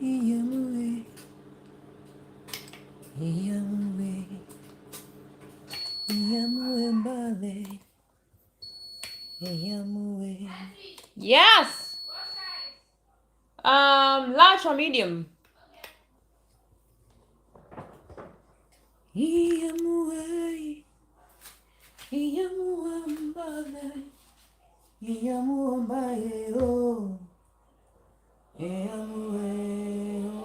Iyamue, Iyamue, Iyamue Mbale, Iyamue. Yes. Large or medium? Iyamue, Iyamue Mbale, Iyamue Mbale, oh, Iyamue, oh.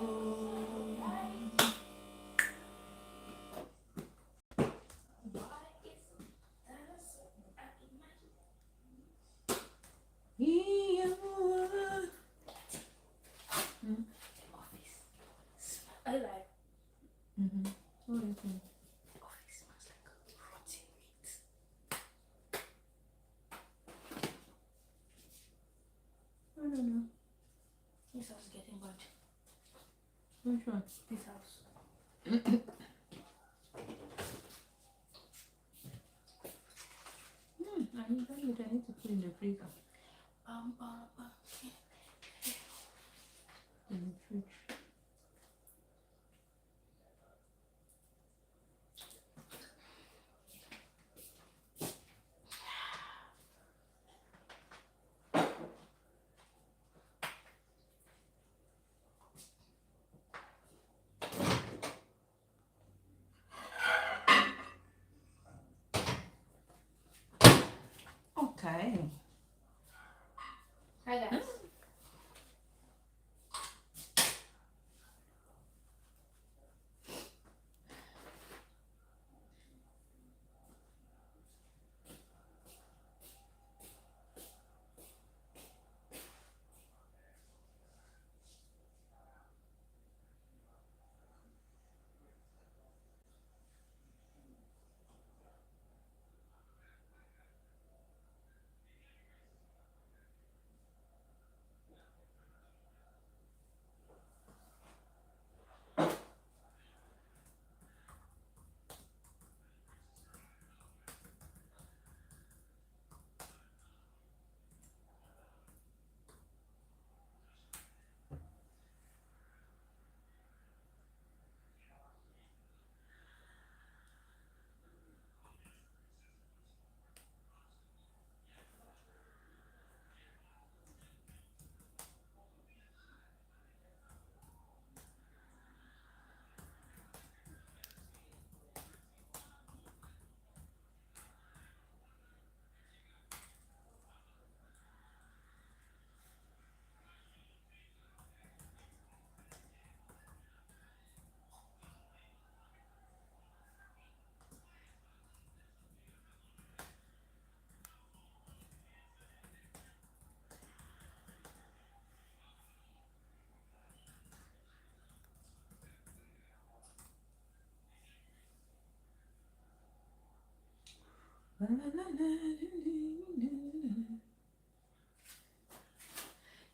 Iyamue. I like. What do you think? Oh, it smells like rotting meat. I don't know. This house is getting bad. Which one? This house. I need to put in the freezer. In the fridge. Okay. Hi guys.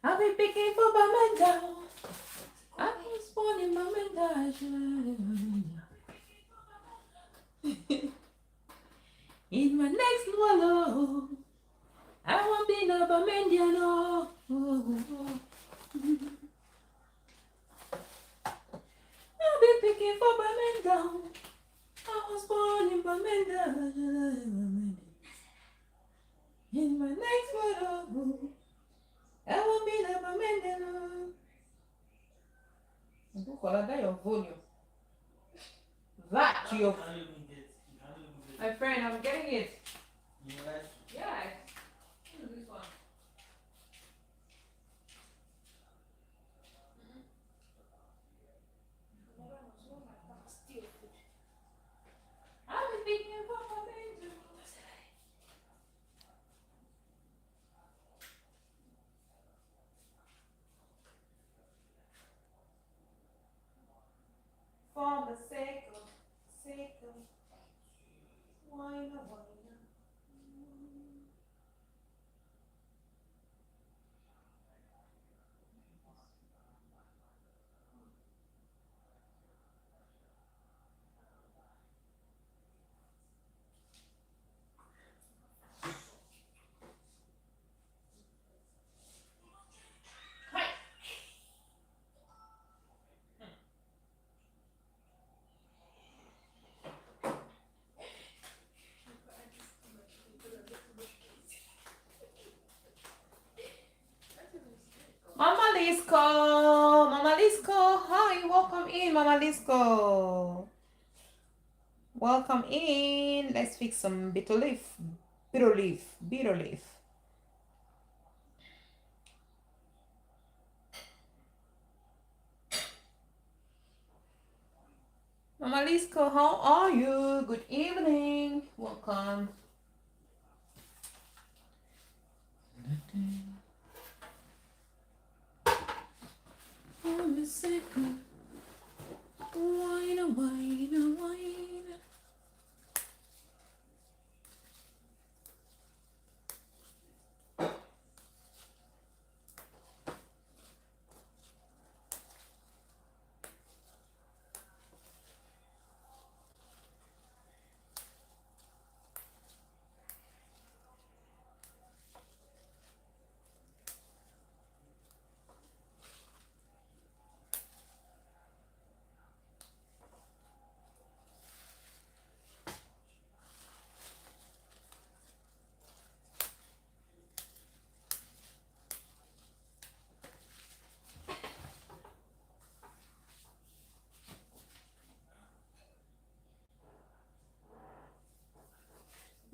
I'll be picking for Bamenda. I was born in Bamenda. In my next wallow, I won't be no Bamendian. I'll be picking for Bamenda. I was born in Bamenda. In my next wallow, I won't be no Bamendian. That your volume. That your. My friend, I'm getting it. Yeah. This one. I'm thinking about my baby. For the sake of, why not? Lisco. Mama Lisco. Hi, welcome in, Mama Lisco. Welcome in. Let's fix some bitterleaf. Bitterleaf. Mama Lisco, how are you? Good evening. Welcome. Wine.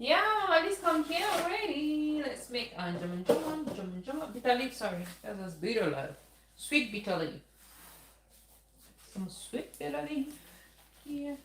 Yeah, let's come here already. Let's make bitter leaf, sorry. That was bitter leaf. Sweet bitter leaf. Some sweet bitter leaf here.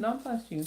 Don't pass you.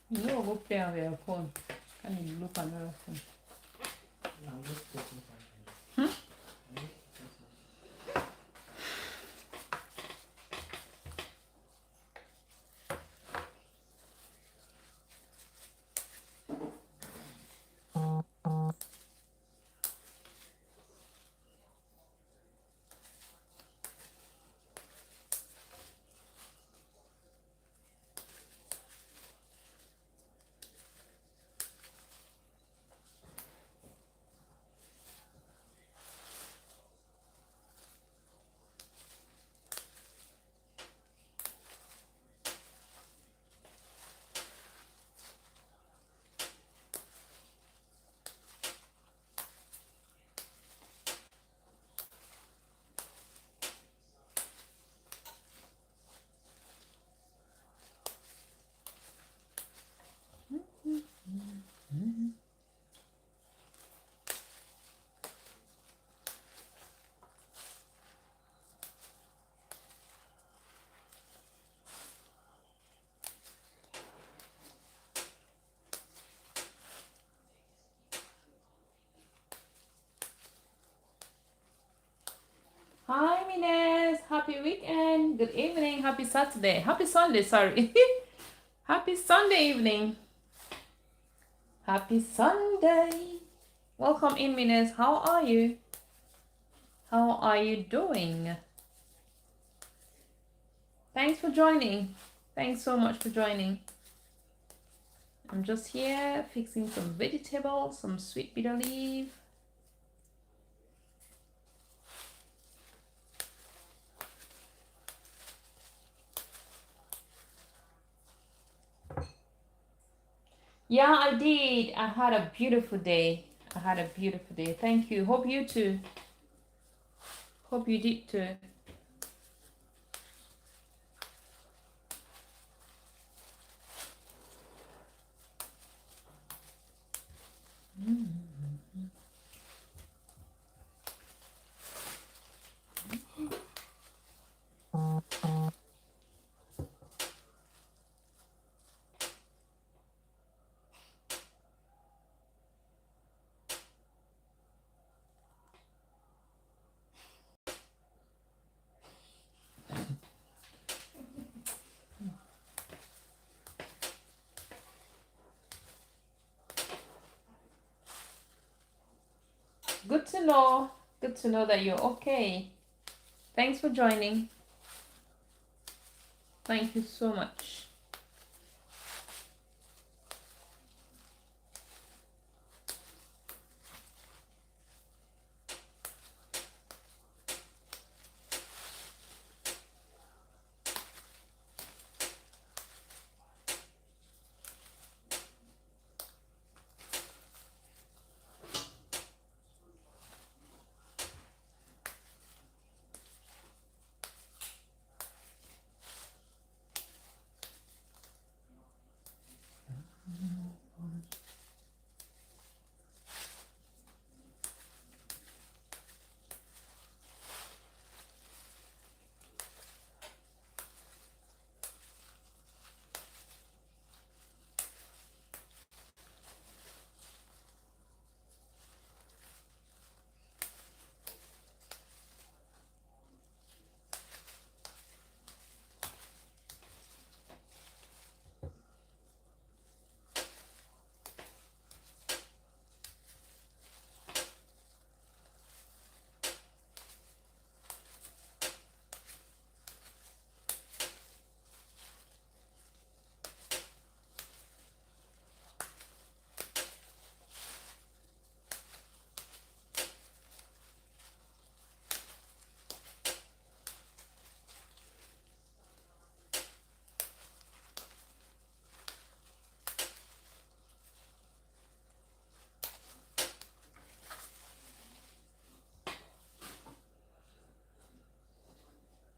You go play on your phone. Can you look another phone? happy weekend. Good evening. Happy Saturday. Happy Sunday, sorry. Happy Sunday evening. Happy Sunday. Welcome in, Minez. How are you? How are you doing? Thanks for joining. Thanks so much for joining. I'm just here fixing some vegetables, some sweet bitter leaf. Yeah, I did. I had a beautiful day. I had a beautiful day. Thank you. Hope you too. Hope you did too. Good to know. Good to know that you're okay. Thanks for joining. Thank you so much.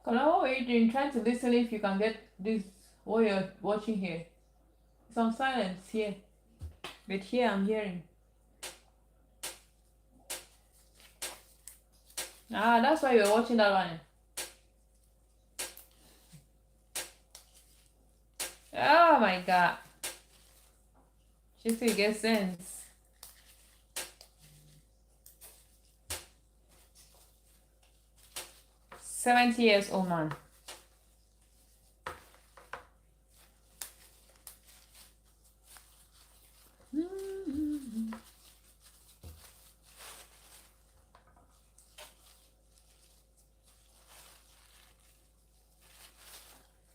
Hello, what are you doing? Trying to listen if you can get this what you're watching here. Some silence here. But here I'm hearing. Ah, that's why you're watching that one. Oh my god. She still gets sense. $70 old man.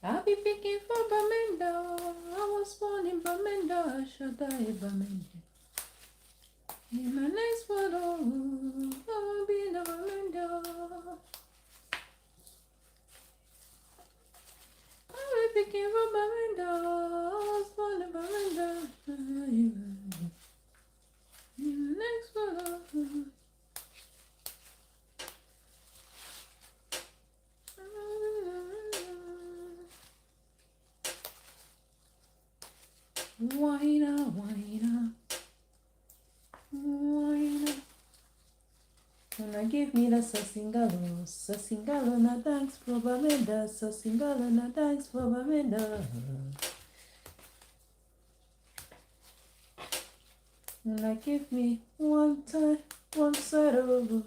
I'll be picking for Bamenda. I was born in Bamenda. I shall die in Bamenda. In my next photo, I will be in the Bamenda. I'll be picking for Bamenda. I was born in Bamenda. In my next photo. Whina, whina, whina. Wanna give me the sasingalo na thanks for Bamenda, sasingalo na thanks for Bamenda. Wanna give me one time, one side over,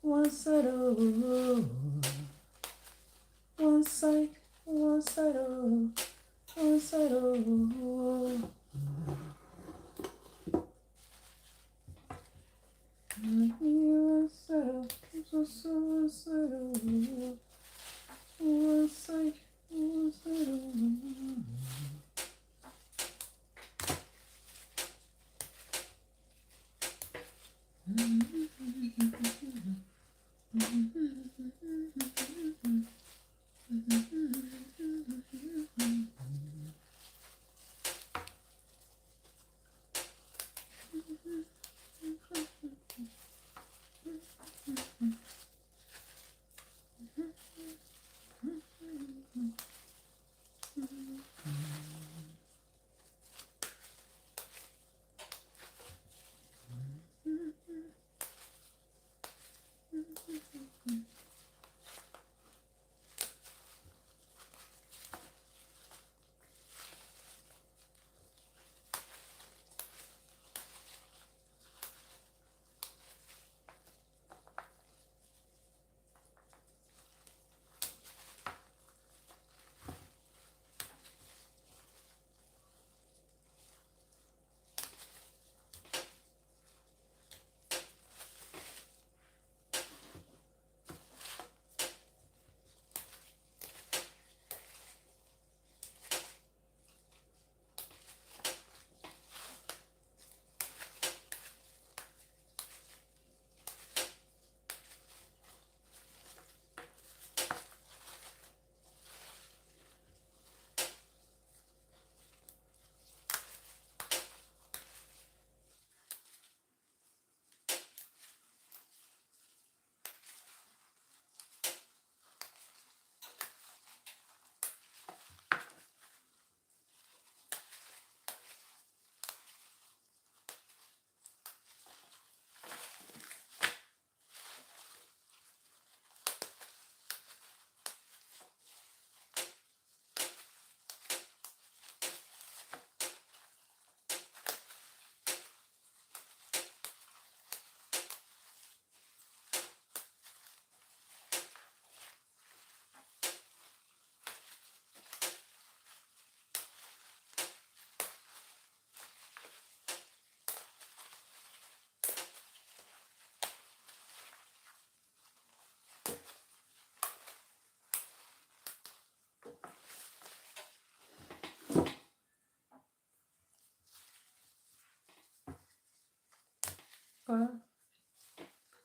one side over. side, one side, oh, one side, oh. One side, one side, one side, one side.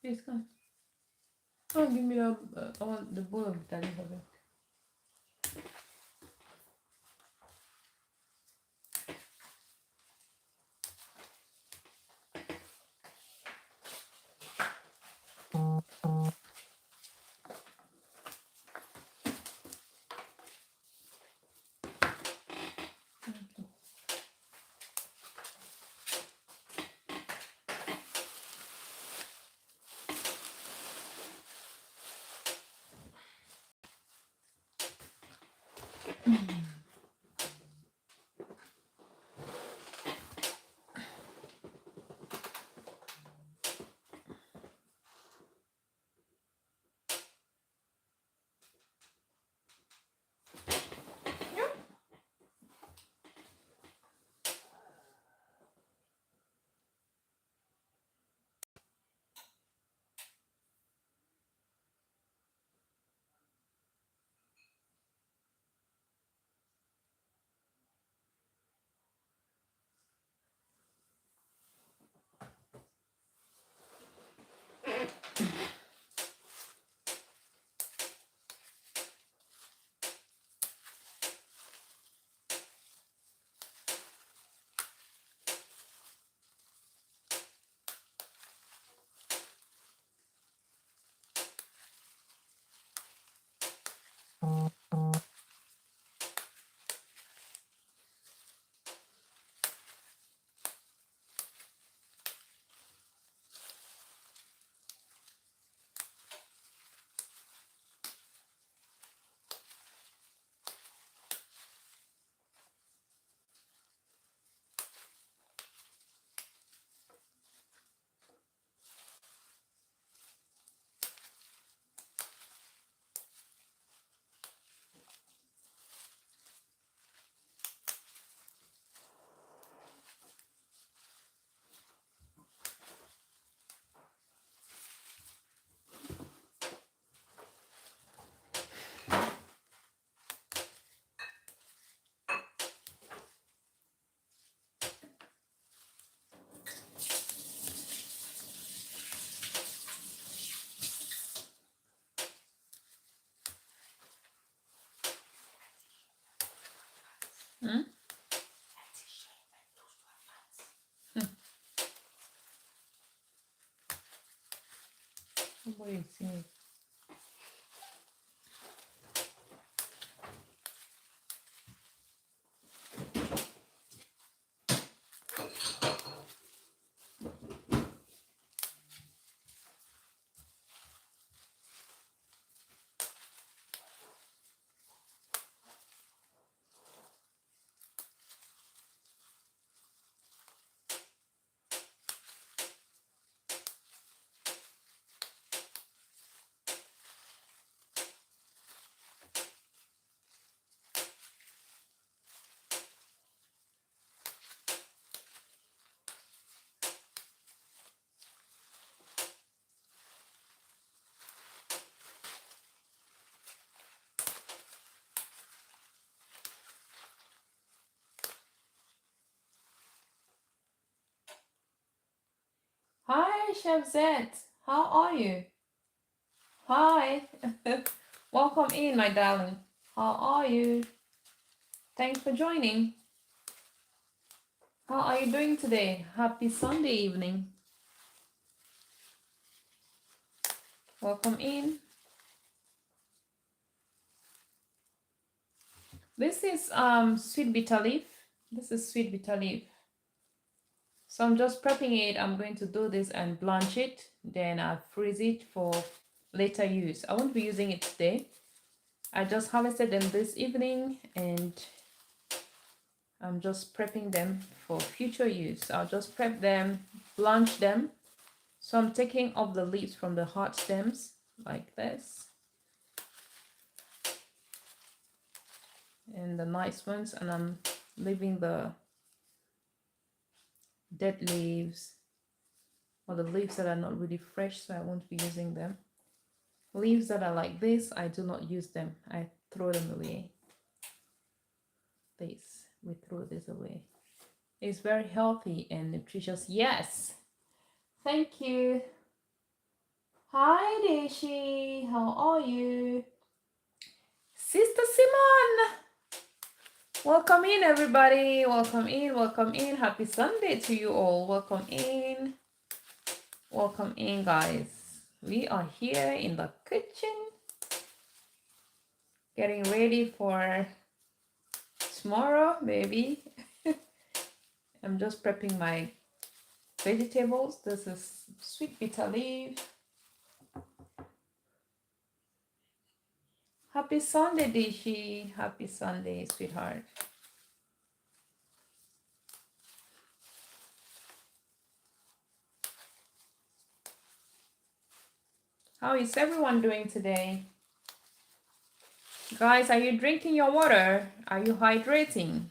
Please come. Oh, give me the bowl of bitter leaf. Somebody is singing. Hi, Chef Zed. How are you? Hi. Welcome in, my darling. How are you? Thanks for joining. How are you doing today? Happy Sunday evening. Welcome in. This is sweet bitter leaf. This is sweet bitter leaf. So I'm just prepping it. I'm going to do this and blanch it. Then I'll freeze it for later use. I won't be using it today. I just harvested them this evening and I'm just prepping them for future use. I'll just prep them, blanch them. So I'm taking off the leaves from the hard stems like this. And the nice ones, and I'm leaving the dead leaves or the leaves that are not really fresh, so I won't be using them. Leaves that are like this, I do not use them. I throw them away. We throw this away. It's very healthy and nutritious. Yes. Thank you. Hi, Deshi. How are you? Sister Simon. Welcome in, everybody. Welcome in. Welcome in. Happy Sunday to you all. Welcome in. Welcome in, guys. We are here in the kitchen getting ready for tomorrow, maybe. I'm just prepping my vegetables. This is sweet bitter leaf. Happy Sunday, Dishi. Happy Sunday, sweetheart. How is everyone doing today? Guys, are you drinking your water? Are you hydrating?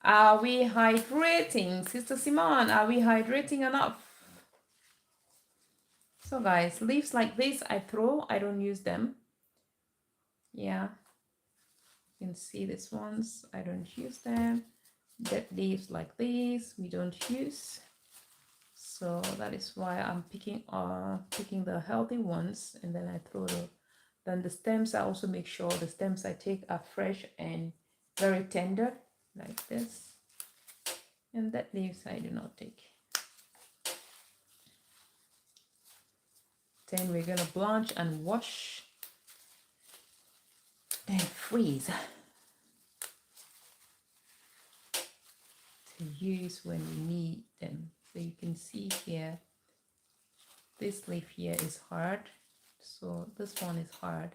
Are we hydrating? Sister Simon, are we hydrating enough? So guys, leaves like this I throw. I don't use them. Yeah. You can see these ones. I don't use them. Dead leaves like these we don't use. So that is why I'm picking the healthy ones, and then I throw the stems. I also make sure the stems I take are fresh and very tender like this. And that leaves I do not take. Then we're gonna blanch and wash, then freeze to use when we need them. So you can see here, this leaf here is hard. So this one is hard.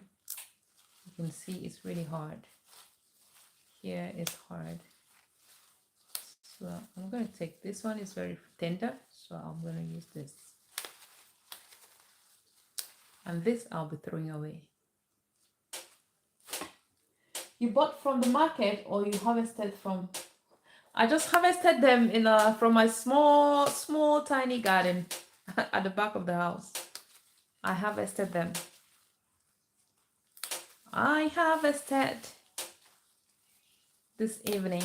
You can see it's really hard. Here is hard. So I'm going to take this one, is very tender, so I'm going to use this. And this I'll be throwing away. You bought from the market or you harvested from? I just harvested them from my small tiny garden at the back of the house. I harvested them. I harvested this evening.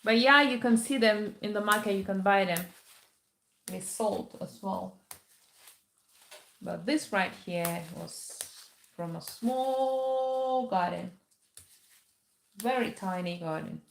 But yeah, you can see them in the market. You can buy them. They sold as well. But this right here was from a small garden. Very tiny garden.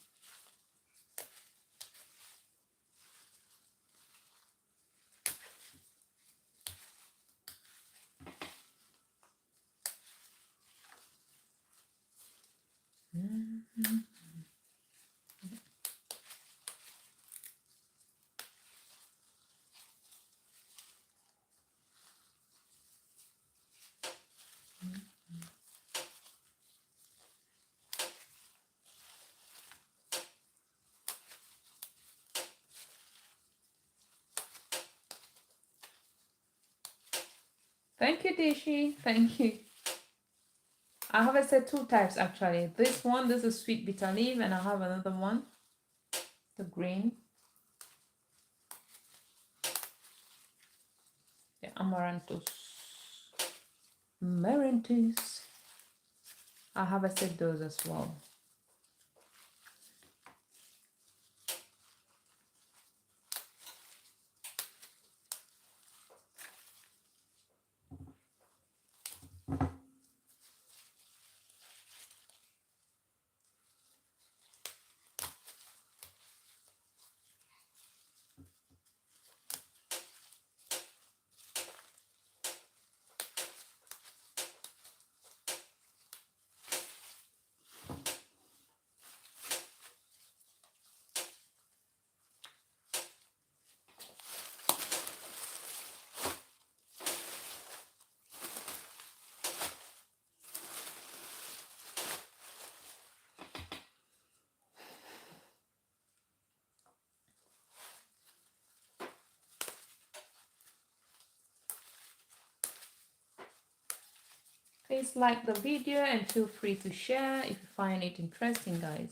Thank you, Dishi. Thank you. I have, I said, two types actually. This one, this is sweet bitter leaf, and I have another one, the green, the amaranthus. Amaranthus. I have, I said, those as well. Please like the video and feel free to share if you find it interesting, guys.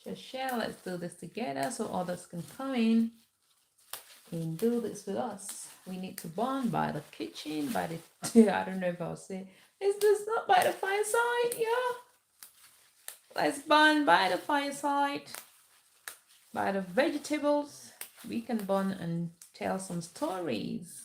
Just share, let's do this together so others can come in and do this with us. We need to bond by the kitchen, by the, I don't know if I'll say, is this not by the fireside? Yeah. Let's bond by the fireside, by the vegetables. We can bond and tell some stories.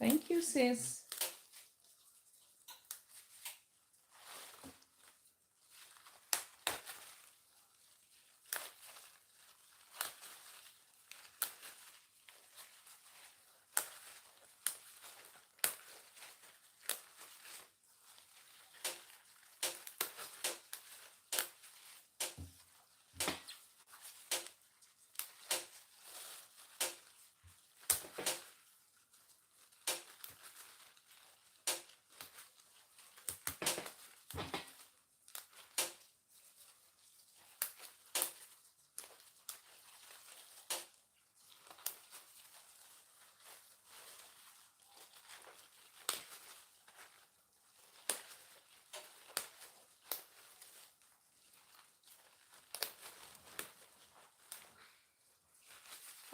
Thank you, sis.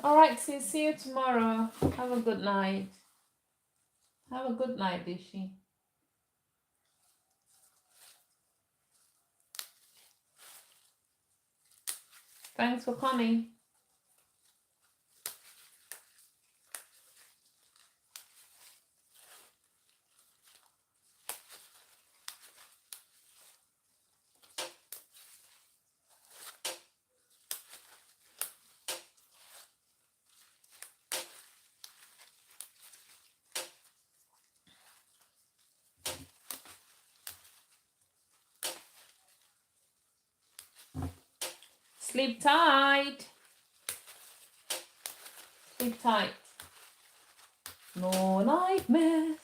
All right, sis, see you tomorrow. Have a good night. Have a good night, Dishi. Thanks for coming. Sleep tight. Sleep tight. No nightmares.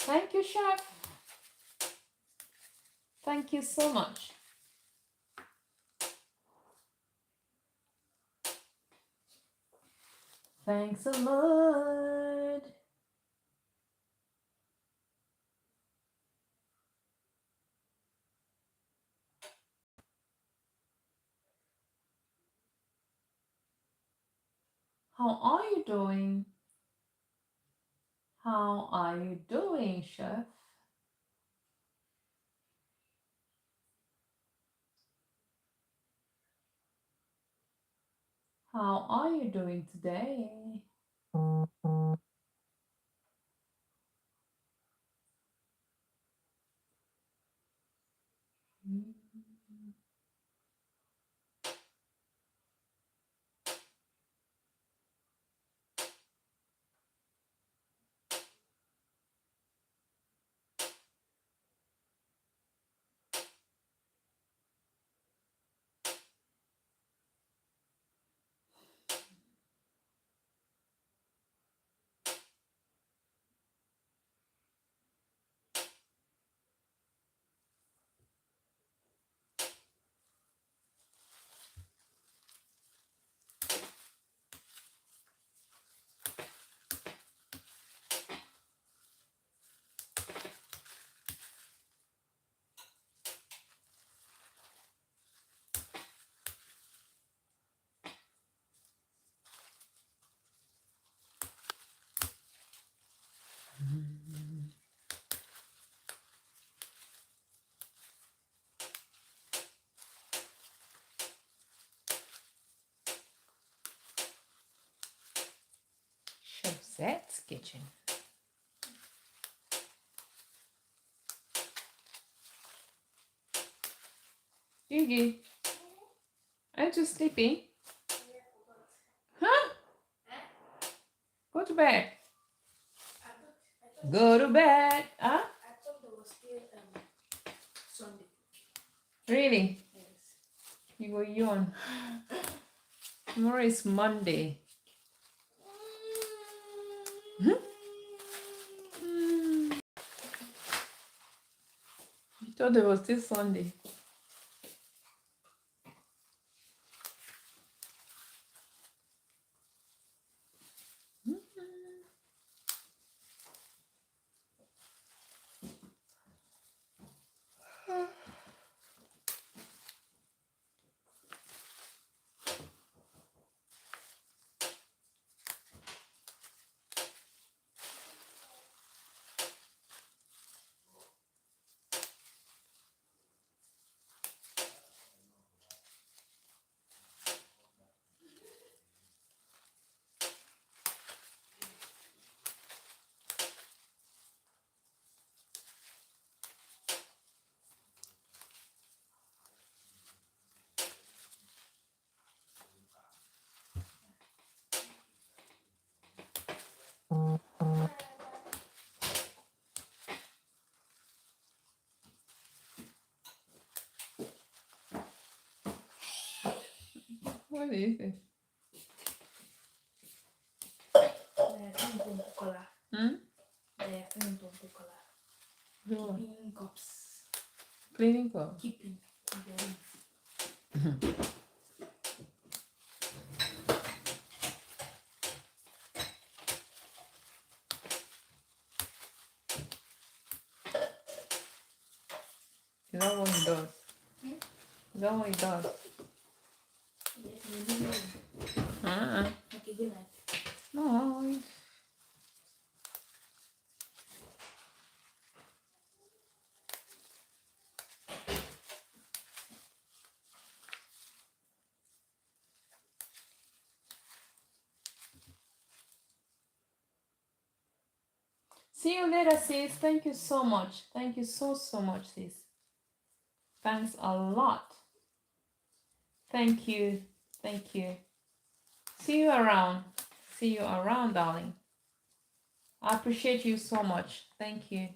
Thank you, chef. Thank you so much. Thanks a lot. How are you doing? How are you doing, chef? How are you doing today? Chef Zed's kitchen. Gigi, aren't you sleeping? Huh? Go to bed. Go to bed. Huh? I thought there was still Sunday. Really? Yes. You go yawn. Tomorrow is Monday. You thought it was this Sunday. What is it? Hmm? Keeping cups. Cleaning cup. Keeping. Is that what he does? Hmm? Is that what he does? Okay, good night. No. See you later, sis. Thank you so much. Thank you so much, sis. Thanks a lot. Thank you. Thank you. See you around. See you around, darling. I appreciate you so much. Thank you.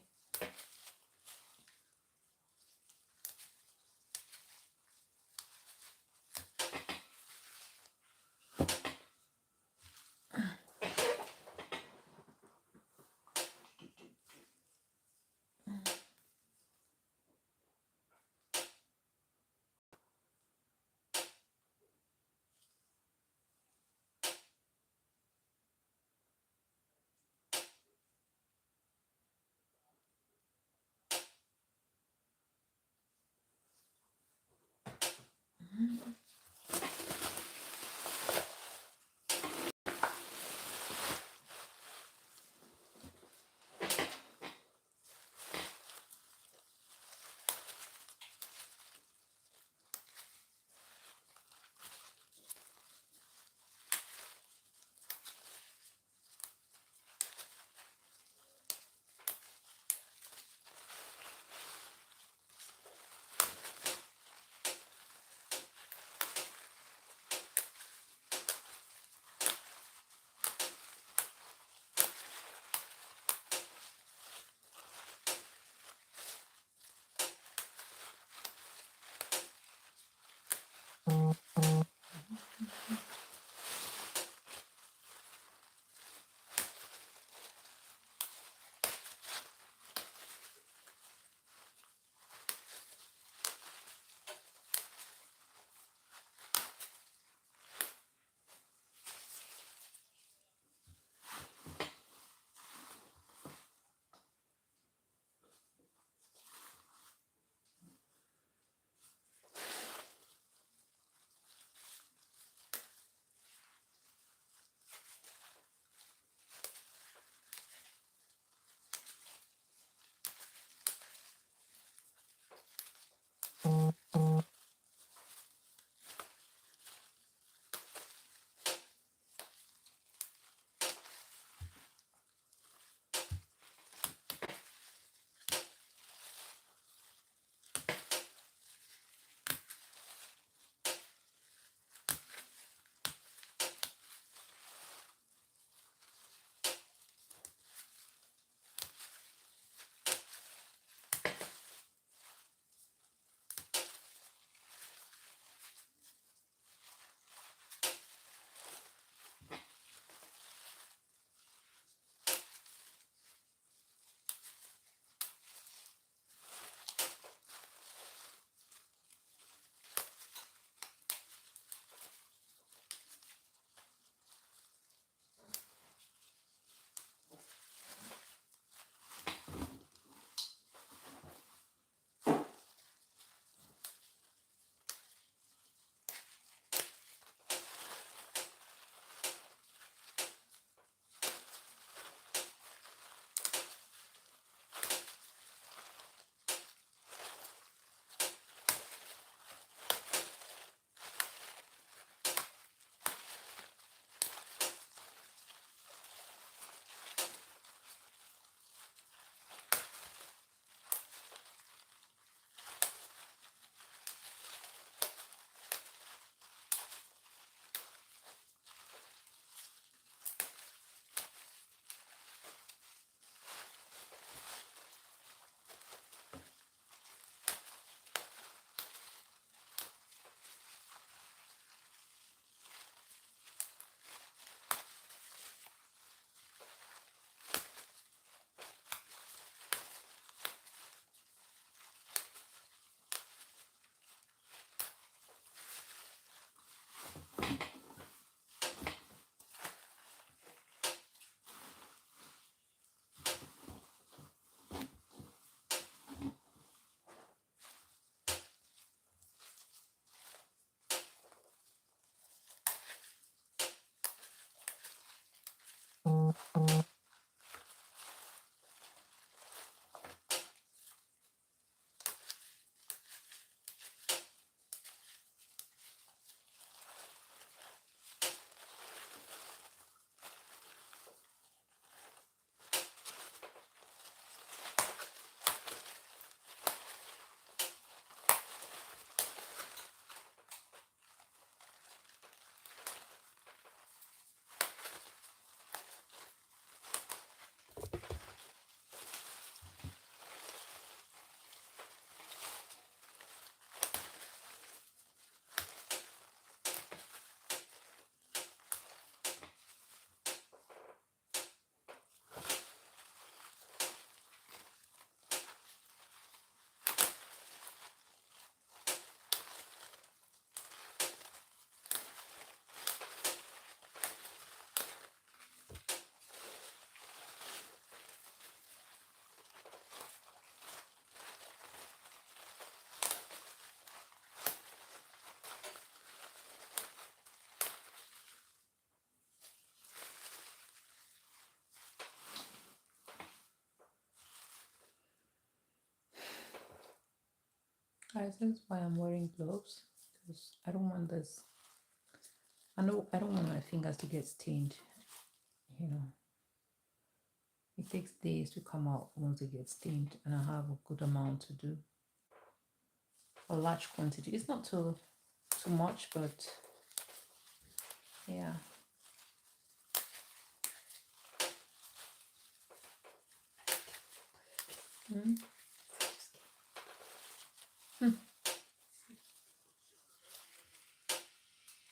Guys, that's why I'm wearing gloves, because I don't want this. I don't want my fingers to get stained. You know, it takes days to come out once it gets stained, and I have a good amount to do. A large quantity. It's not too much, but yeah. Mm.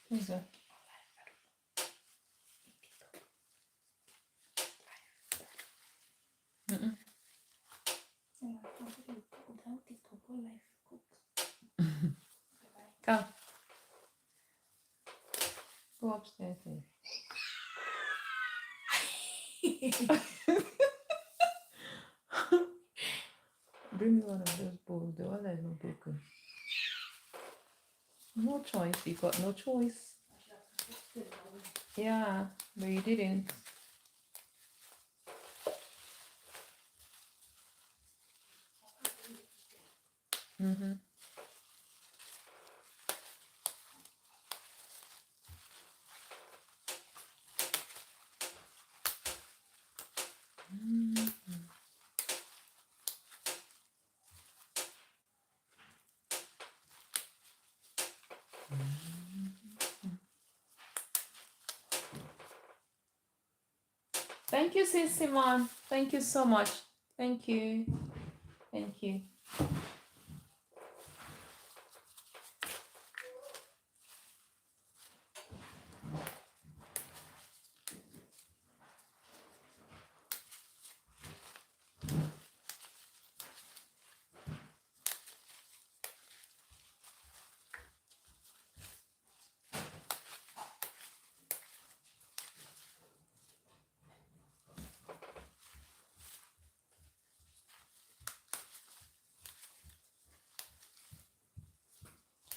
Who's that? Mm-mm. Come, go upstairs, please. Bring me one of those bowls. The one that is not broken. No choice. You got no choice. Yeah, but you didn't. Mm-hmm. Thank you, Sis Simon. Thank you so much. Thank you. Thank you.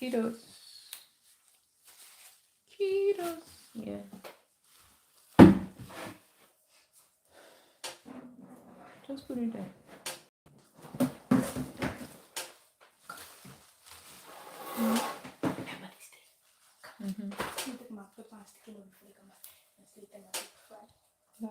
Kudos. Kudos. Yeah. Just put it there. Mm-hmm. Yeah.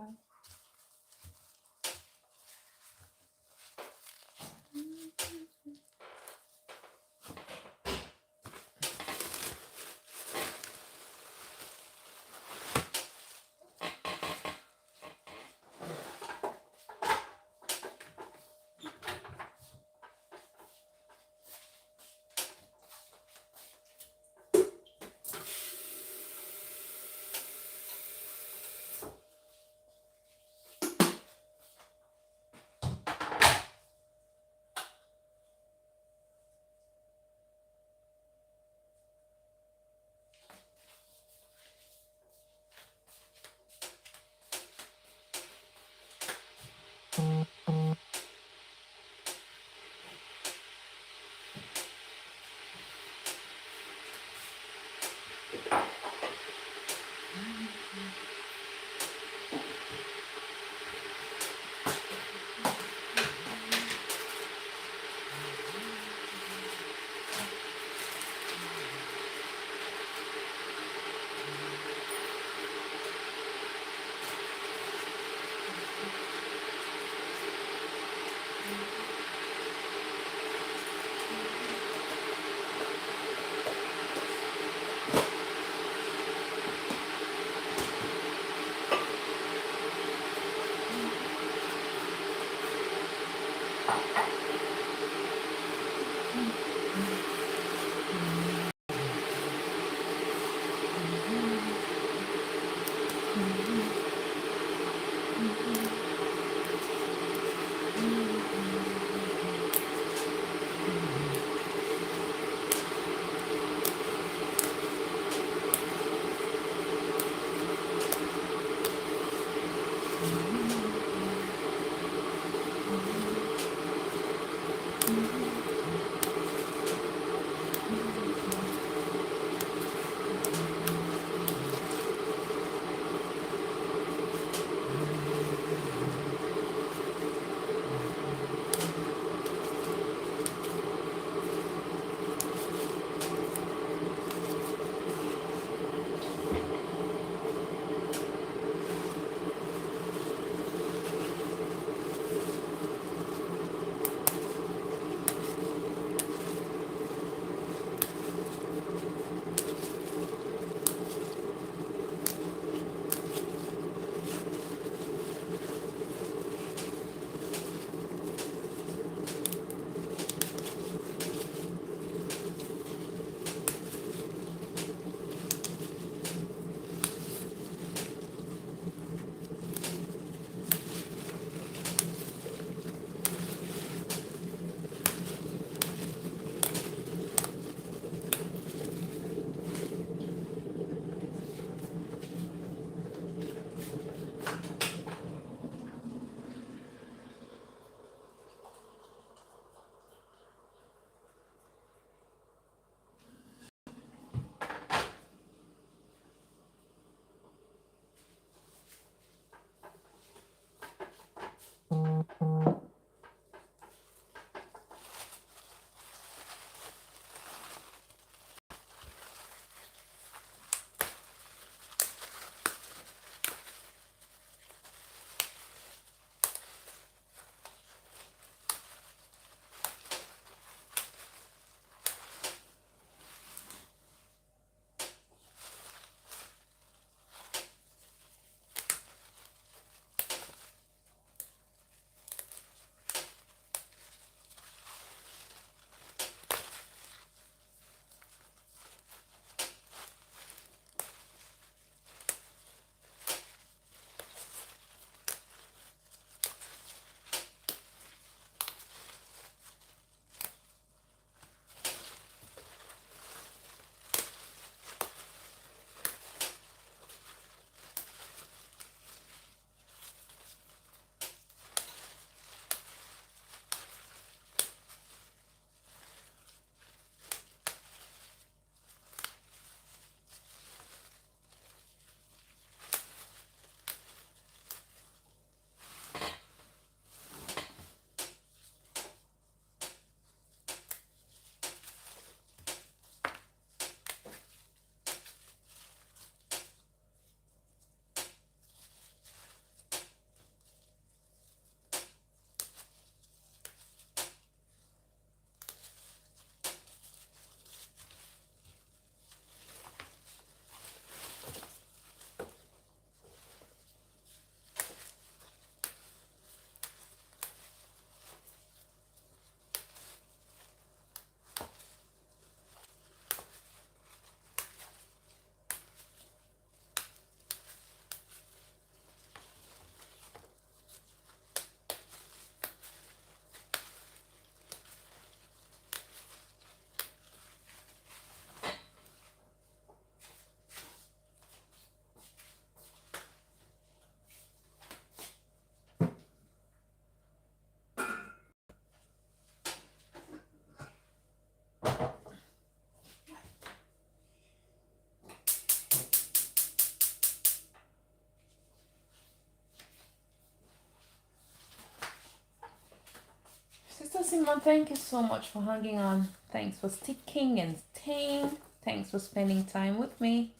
Simon, thank you so much for hanging on. Thanks for sticking and staying. Thanks for spending time with me.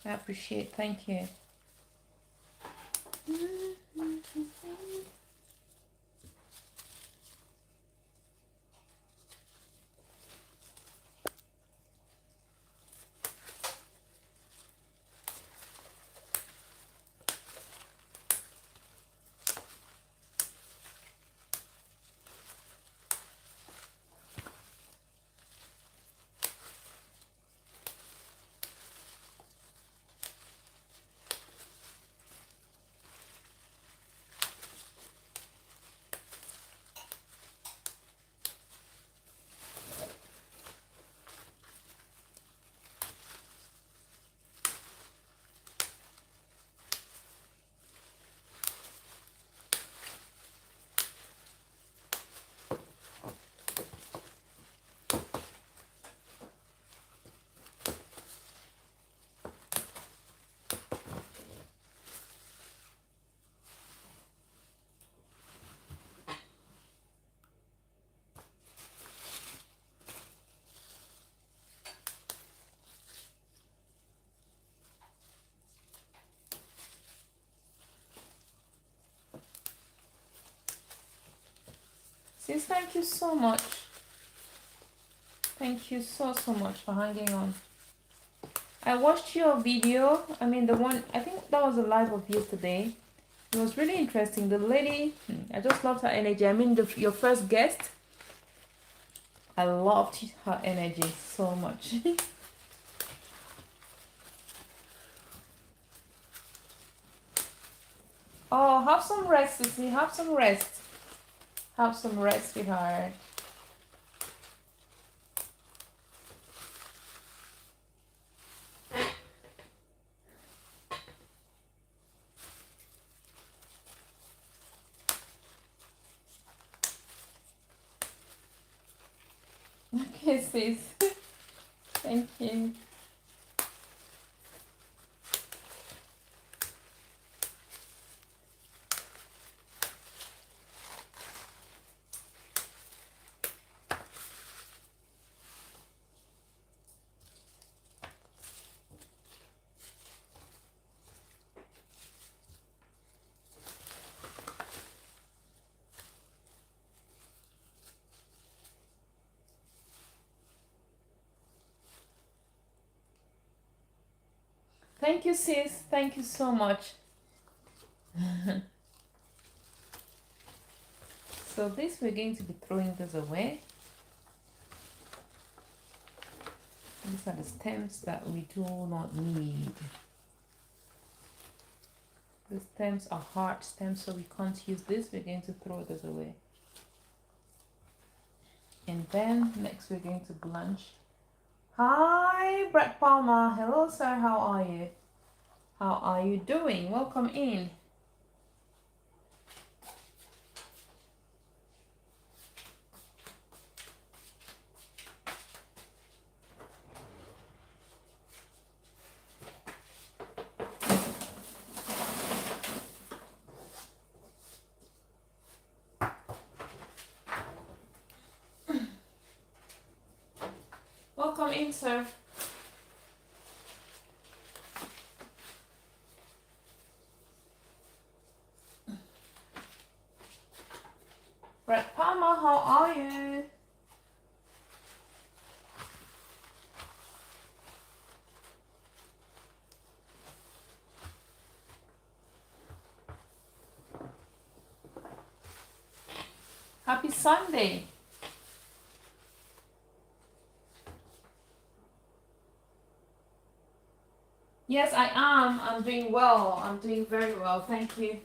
I appreciate. Thank you. Sis, thank you so much. Thank you so much for hanging on. I watched your video. I mean, the one, I think that was a live of yesterday. It was really interesting. The lady, I just loved her energy. I mean, your first guest, I loved her energy so much. Oh, have some rest, Sissy. Have some rest. Have some rest, sweetheart. Okay, sis. Thank you. Thank you, sis. Thank you so much. So this, we're going to be throwing this away. These are the stems that we do not need. The stems are hard stems, so we can't use this. We're going to throw this away. And then next we're going to blanch. Hi, Brett Palmer. Hello, sir. How are you? How are you doing? Welcome in. Welcome in, sir. Brett Palmer, how are you? Happy Sunday. Yes, I am. I'm doing well. I'm doing very well. Thank you.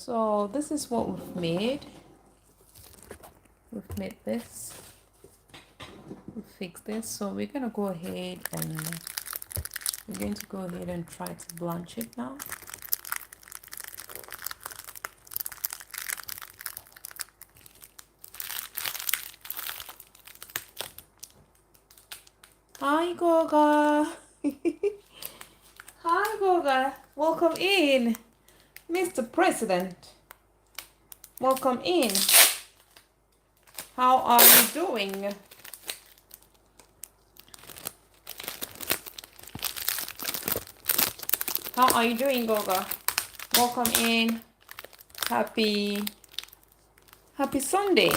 So this is what we've made. We've made this. We've fixed this. So we're gonna go ahead and try to blanch it now. Hi Goga. Hi Goga. Welcome in. Mr. President. Welcome in. How are you doing? How are you doing, Goga? Welcome in. Happy Sunday.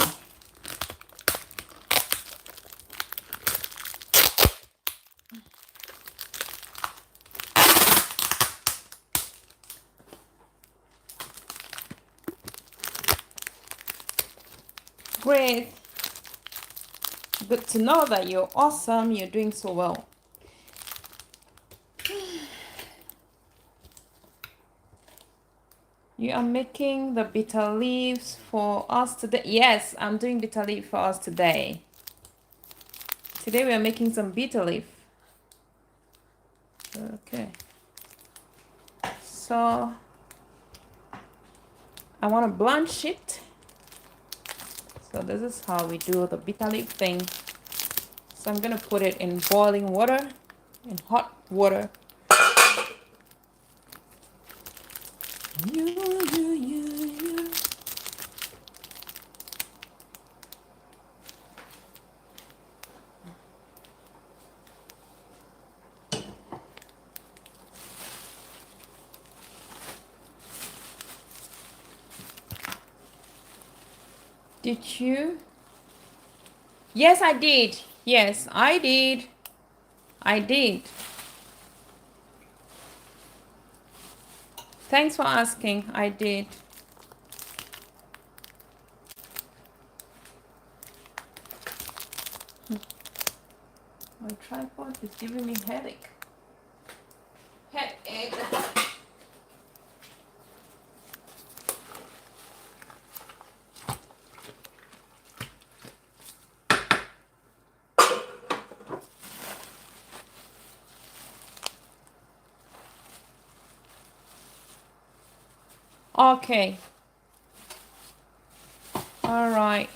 Great. Good to know that you're awesome. You're doing so well. You are making the bitter leaves for us today. Yes, I'm doing bitter leaf for us today. Today we are making some bitter leaf. Okay. So I want to blanch it. So this is how we do the bitter leaf thing. So I'm gonna put it in boiling water, in hot water. Did you? Yes, I did. Yes, I did. I did. Thanks for asking. I did. My tripod is giving me headache. Headache. Okay. All right.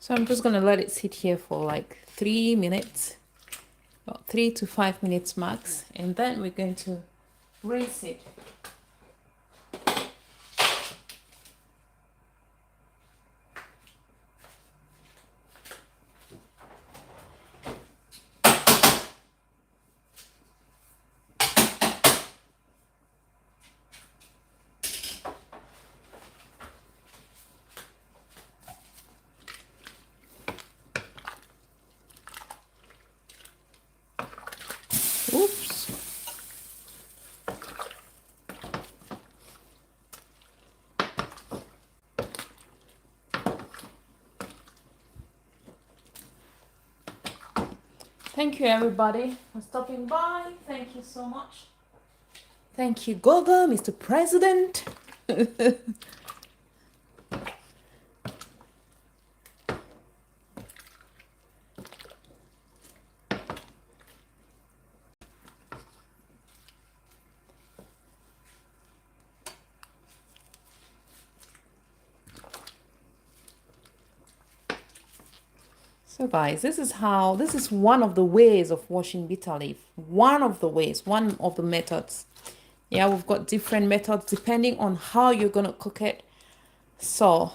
So I'm just gonna let it sit here for like 3 minutes, about 3 to 5 minutes max, and then we're going to rinse it. Thank you, everybody, for stopping by. Thank you so much. Thank you, Gogo, Mr. President. So guys, this is one of the ways of washing bitter leaf. One of the methods. Yeah, we've got different methods depending on how you're going to cook it. So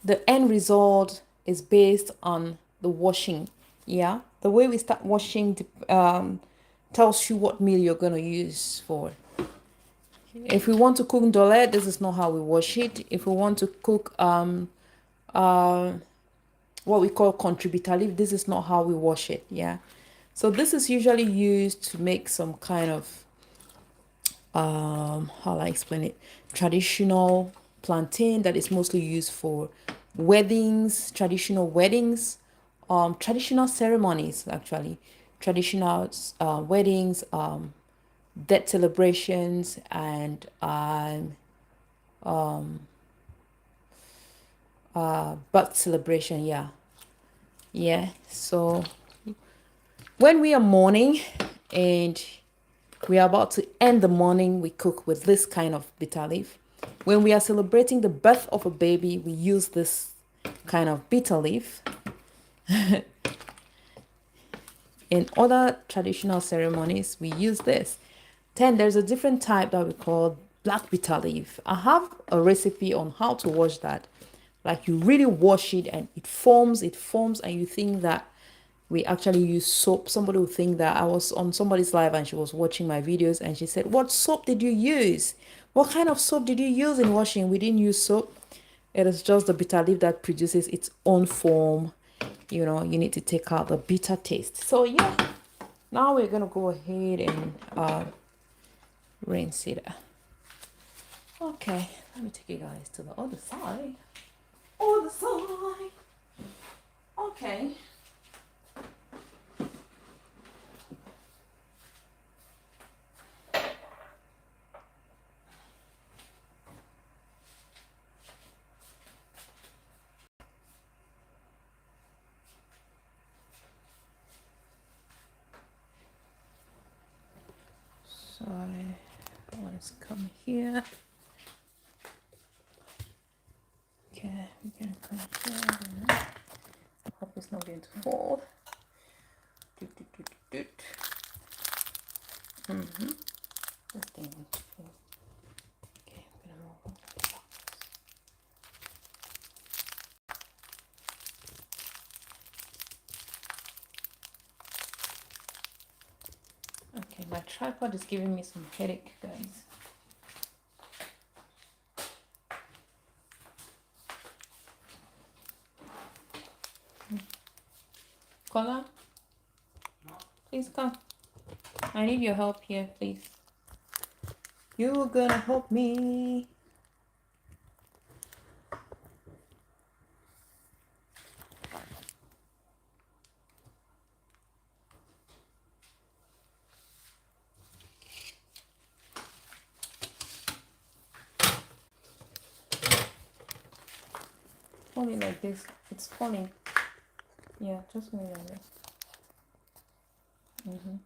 the end result is based on the washing. Yeah, the way we start washing tells you what meal you're going to use for. If we want to cook Ndolle, this is not how we wash it. If we want to cook what we call contributor leaf, this is not how we wash it. Yeah, so this is usually used to make some kind of how do I explain it, traditional plantain that is mostly used for weddings, traditional ceremonies, actually traditional weddings, death celebrations, and birth celebration. Yeah, so when we are mourning and we are about to end the morning, we cook with this kind of bitter leaf. When we are celebrating the birth of a baby, we use this kind of bitter leaf. In other traditional ceremonies, we use this. Then there's a different type that we call black bitter leaf. I have a recipe on how to wash that. Like, you really wash it and it forms, and you think that we actually use soap. Somebody would think that I was on somebody's live and she was watching my videos and she said, "What soap did you use? What kind of soap did you use in washing?" We didn't use soap. It is just the bitter leaf that produces its own form. You know, you need to take out the bitter taste. So yeah, now we're gonna go ahead and rinse it. Okay, let me take you guys to the other side. Okay. So let's come here. Okay, we can come here. I hope it's not going to fall. This thing needs to fall. Okay, I'm gonna move on. Okay, my tripod is giving me some headache, guys. Kola, please come. I need your help here, please. You're gonna help me. Hold it like this. It's falling. Yeah, just hold it like this. Okay.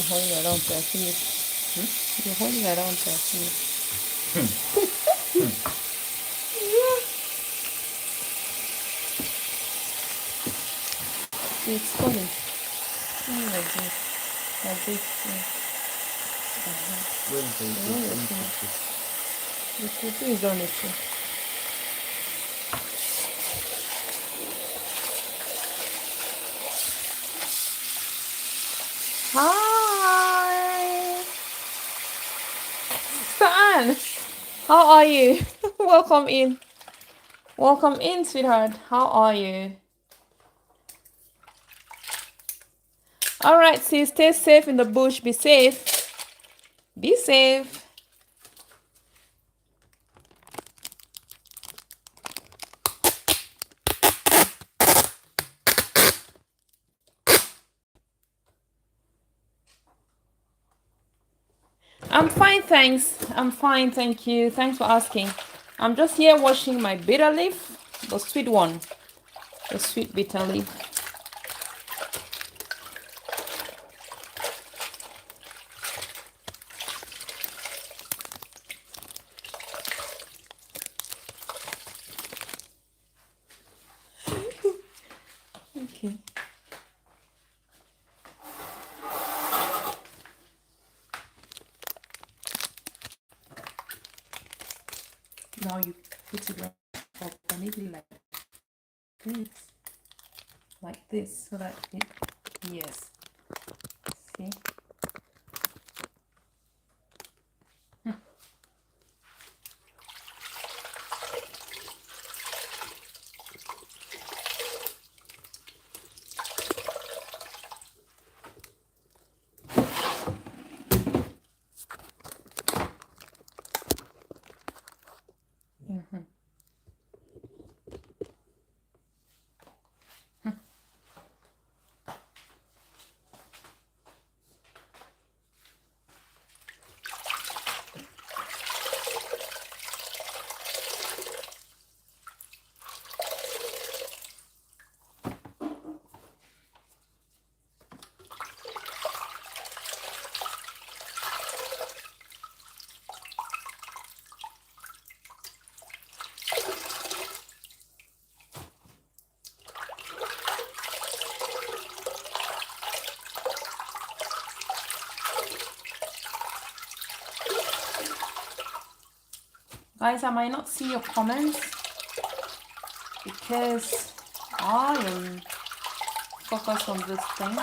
holding around to finish. You're holding around to finish. See, it's falling. Like this. Like this. Where is the The fufu is on it too. Hi! Stan! How are you? Welcome in. Welcome in, sweetheart. How are you? Alright, sis. Stay safe in the bush. Be safe. Be safe. I'm fine, thanks. I'm fine, thank you. Thanks for asking. I'm just here washing my bitter leaf, the sweet one, the sweet bitter leaf. Okay. Now you put it up maybe like this, so that it, yes, see. Guys, I might not see your comments because I am focused on this thing.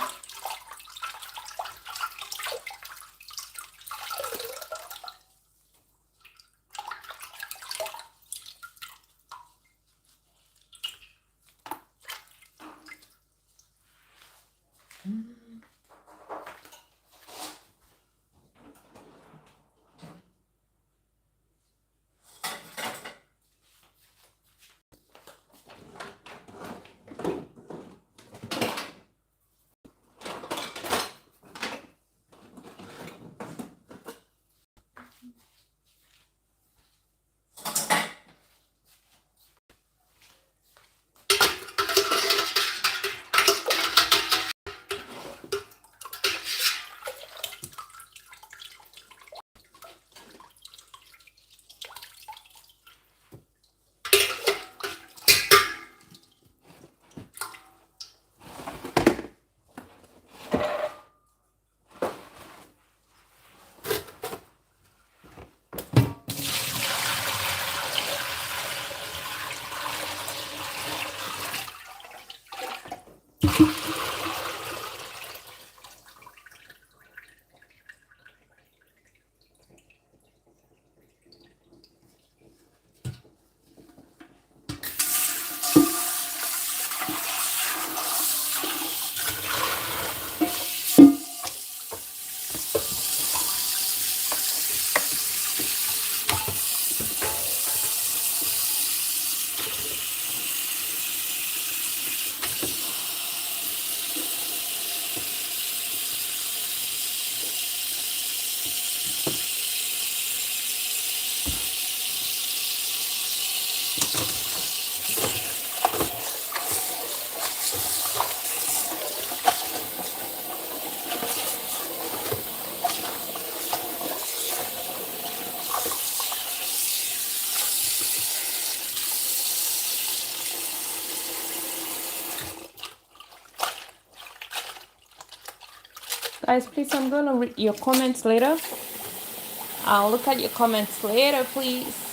Guys, please, I'm gonna read your comments later. I'll look at your comments later, please.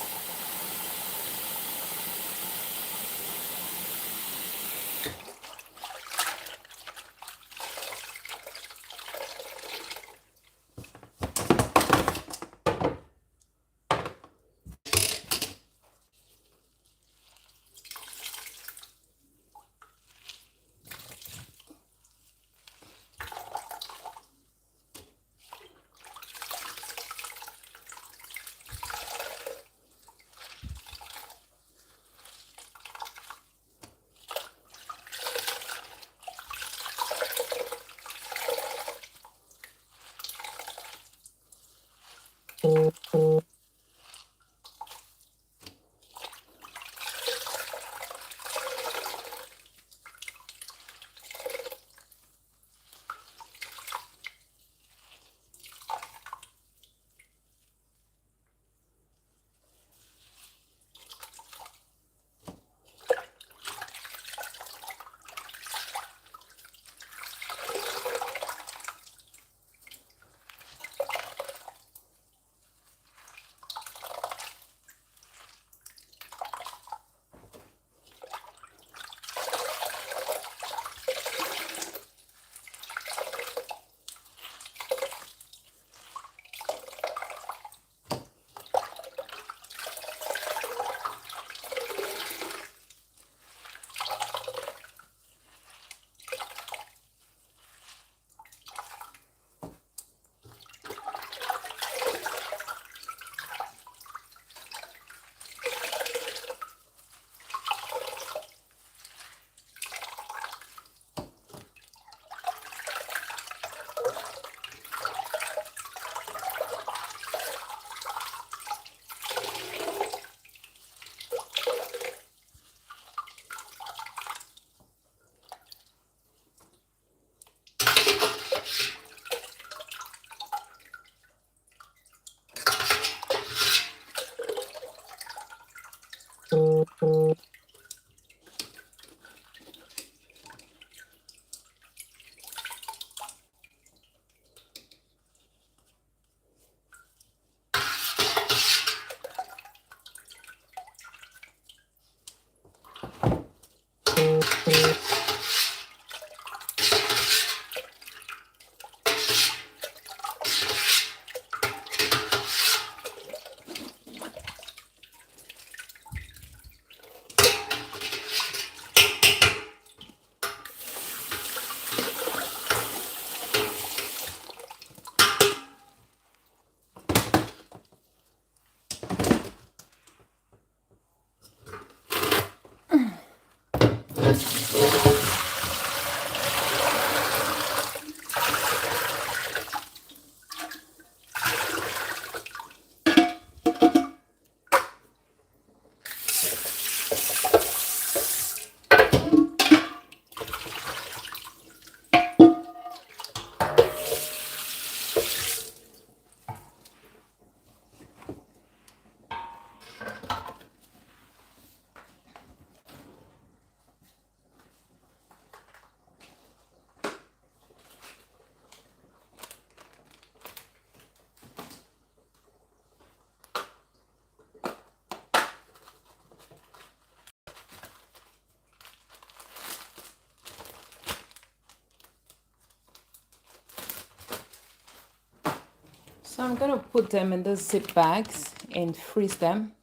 So I'm gonna put them in the zip bags and freeze them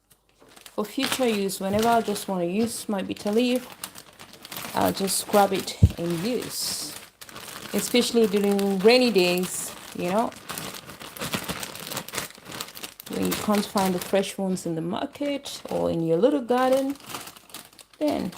for future use. Whenever I just want to use my bitter leaf, I'll just grab it and use. Especially during rainy days, you know, when you can't find the fresh ones in the market or in your little garden, then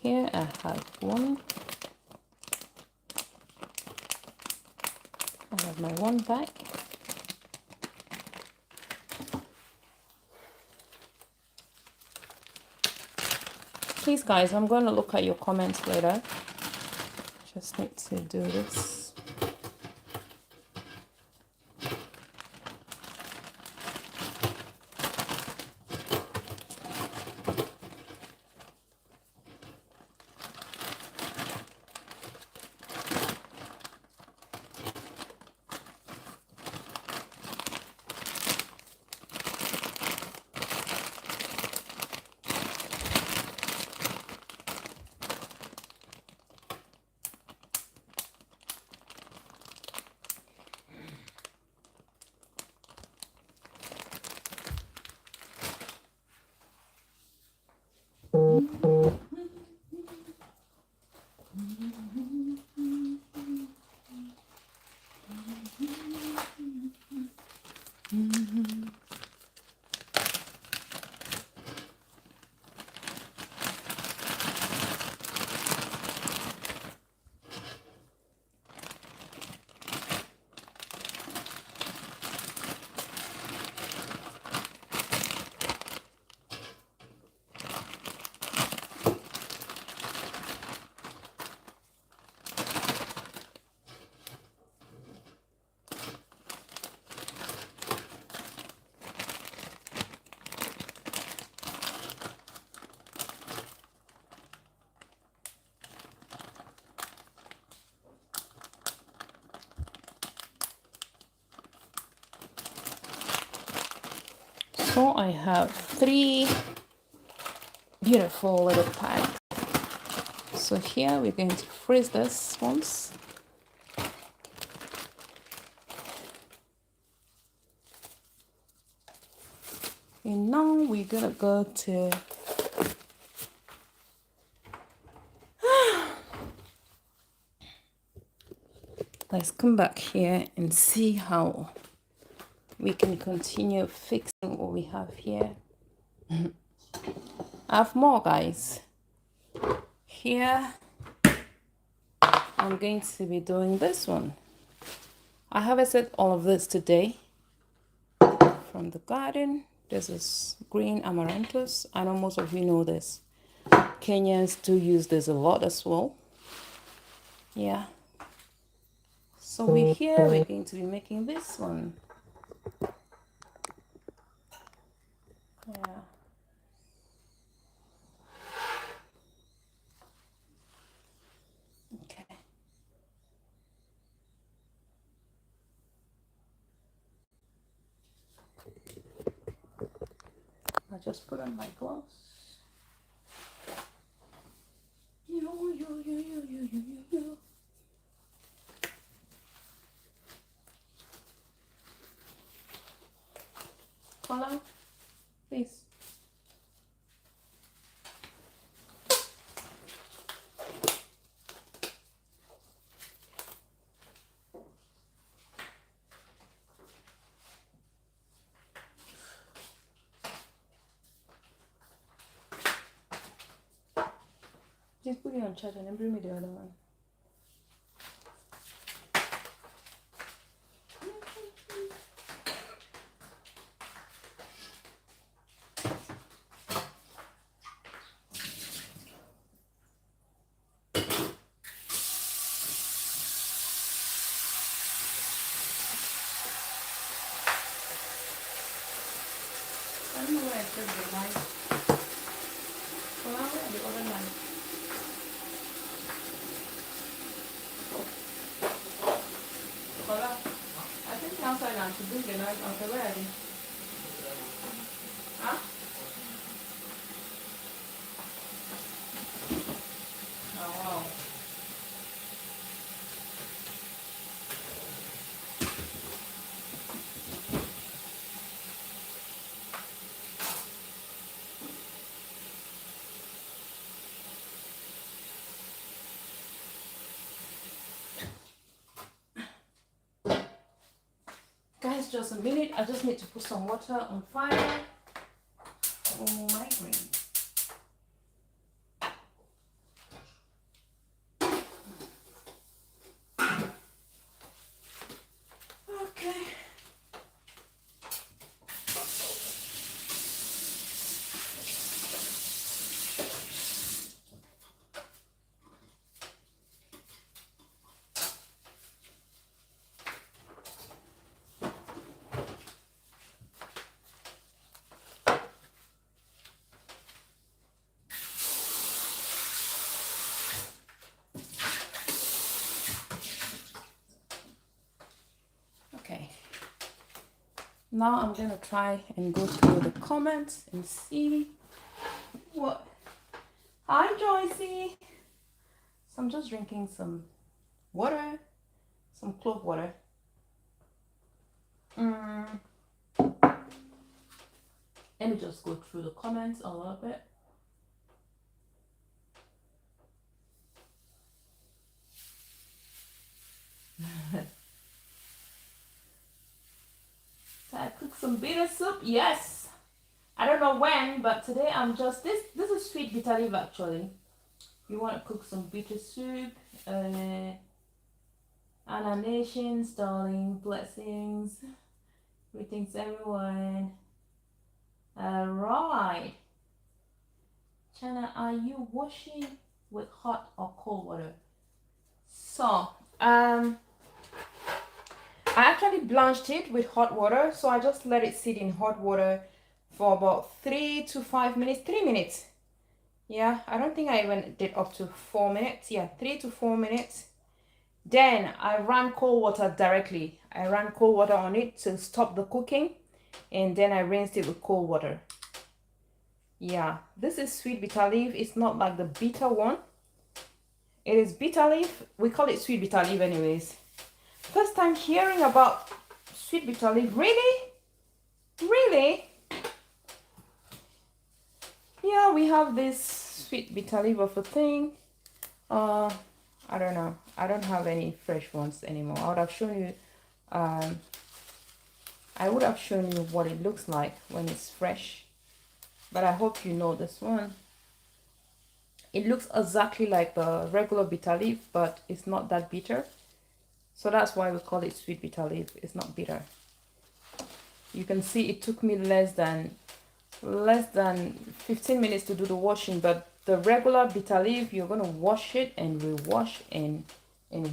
here I have one. I I have my one bag. Please guys, I'm going to look at your comments later. Just need to do this. So I have 3 beautiful little packs. So here we're going to freeze this once. And now we're gonna go to let's come back here and see how we can continue fixing what we have here. I have more, guys. Here I'm going to be doing this one. I harvested all of this today from the garden. This is green amaranthus. I know most of you know this. Kenyans do use this a lot as well. Yeah. So we're going to be making this one. Yeah. Okay. I just put on my gloves. Yo. Follow, please. Just put it on charge and then bring me the other one. I don't know where I put the knife. Well, I have the other knife. Hola. I think outside now to bring the knife out. Where are they? Huh? Oh, wow. Guys, just a minute. I just need to put some water on fire. Oh my green. Now I'm gonna try and go through the comments and see what. Hi, Joycey. So I'm just drinking some water, some clove water. Let me just go through the comments a little bit. So I cooked some bitter soup. Yes. I don't know when, but today I'm just this is sweet bitter leaf actually. You want to cook some bitter soup, nations, darling, blessings, greetings everyone. Alright. Chana, are you washing with hot or cold water? So, I actually blanched it with hot water, so I just let it sit in hot water for about 3 to 5 minutes. 3 minutes. Yeah, I don't think I even did up to 4 minutes. Yeah, 3 to 4 minutes. Then I ran cold water directly. I ran cold water on it to stop the cooking, and then I rinsed it with cold water. Yeah, this is sweet bitter leaf. It's not like the bitter one. It is bitter leaf. We call it sweet bitter leaf anyways. First time hearing about sweet bitter leaf. Really? Really? Yeah, we have this sweet bitter leaf of a thing. I don't know. I don't have any fresh ones anymore. I would have shown you what it looks like when it's fresh. But I hope you know this one. It looks exactly like the regular bitter leaf, but it's not that bitter. So that's why we call it sweet bitter leaf. It's not bitter. You can see it took me less than 15 minutes to do the washing, but the regular bitter leaf, you're gonna wash it and rewash and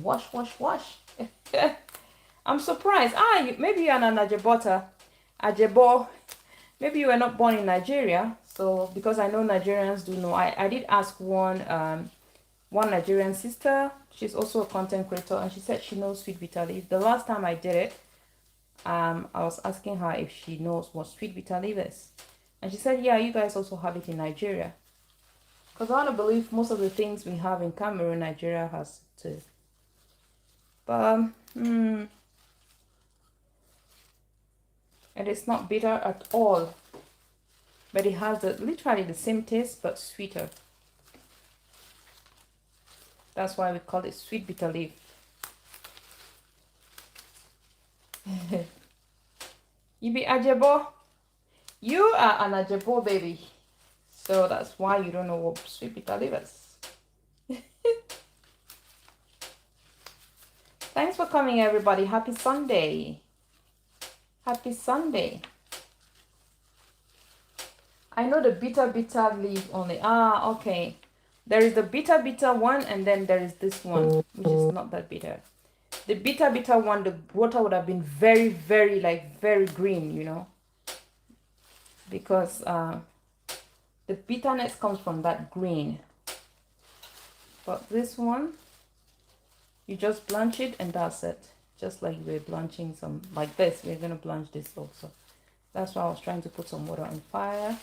wash. I'm surprised. Maybe you're an Ajebo. Maybe you were not born in Nigeria. So because I know Nigerians do know, I did ask one Nigerian sister. She's also a content creator, and she said she knows sweet bitter leaf. The last time I did it, I was asking her if she knows what sweet bitter leaf is, and she said, yeah, you guys also have it in Nigeria. Because I want to believe most of the things we have in Cameroon, Nigeria has too. But and it's not bitter at all, but it has literally the same taste but sweeter. That's why we call it sweet bitter leaf. You be Ajebo? You are an Ajebo baby. So that's why you don't know what sweet bitter leaf is. Thanks for coming, everybody. Happy Sunday. Happy Sunday. I know the bitter leaf only. Okay. There is the bitter one, and then there is this one, which is not that bitter. The bitter one, the water would have been very, very, very green, you know. Because the bitterness comes from that green. But this one, you just blanch it and that's it. Just like we're blanching some, like this, we're going to blanch this also. That's why I was trying to put some water on fire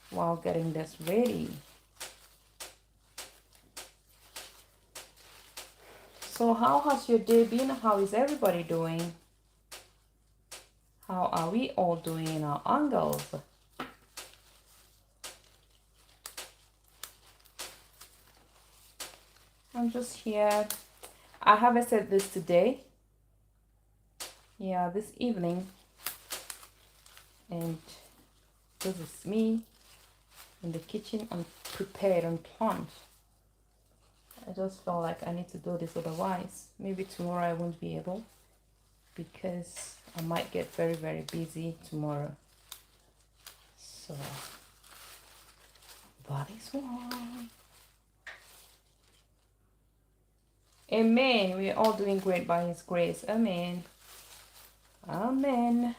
while getting this ready. So how has your day been? How is everybody doing? How are we all doing in our angles? I'm just here. I harvested this today. Yeah, this evening. And this is me in the kitchen. I'm prepared and planned. I just felt like I need to do this, otherwise maybe tomorrow I won't be able, because I might get very, very busy tomorrow. So that is why. Amen. We're all doing great by His grace. Amen. Amen.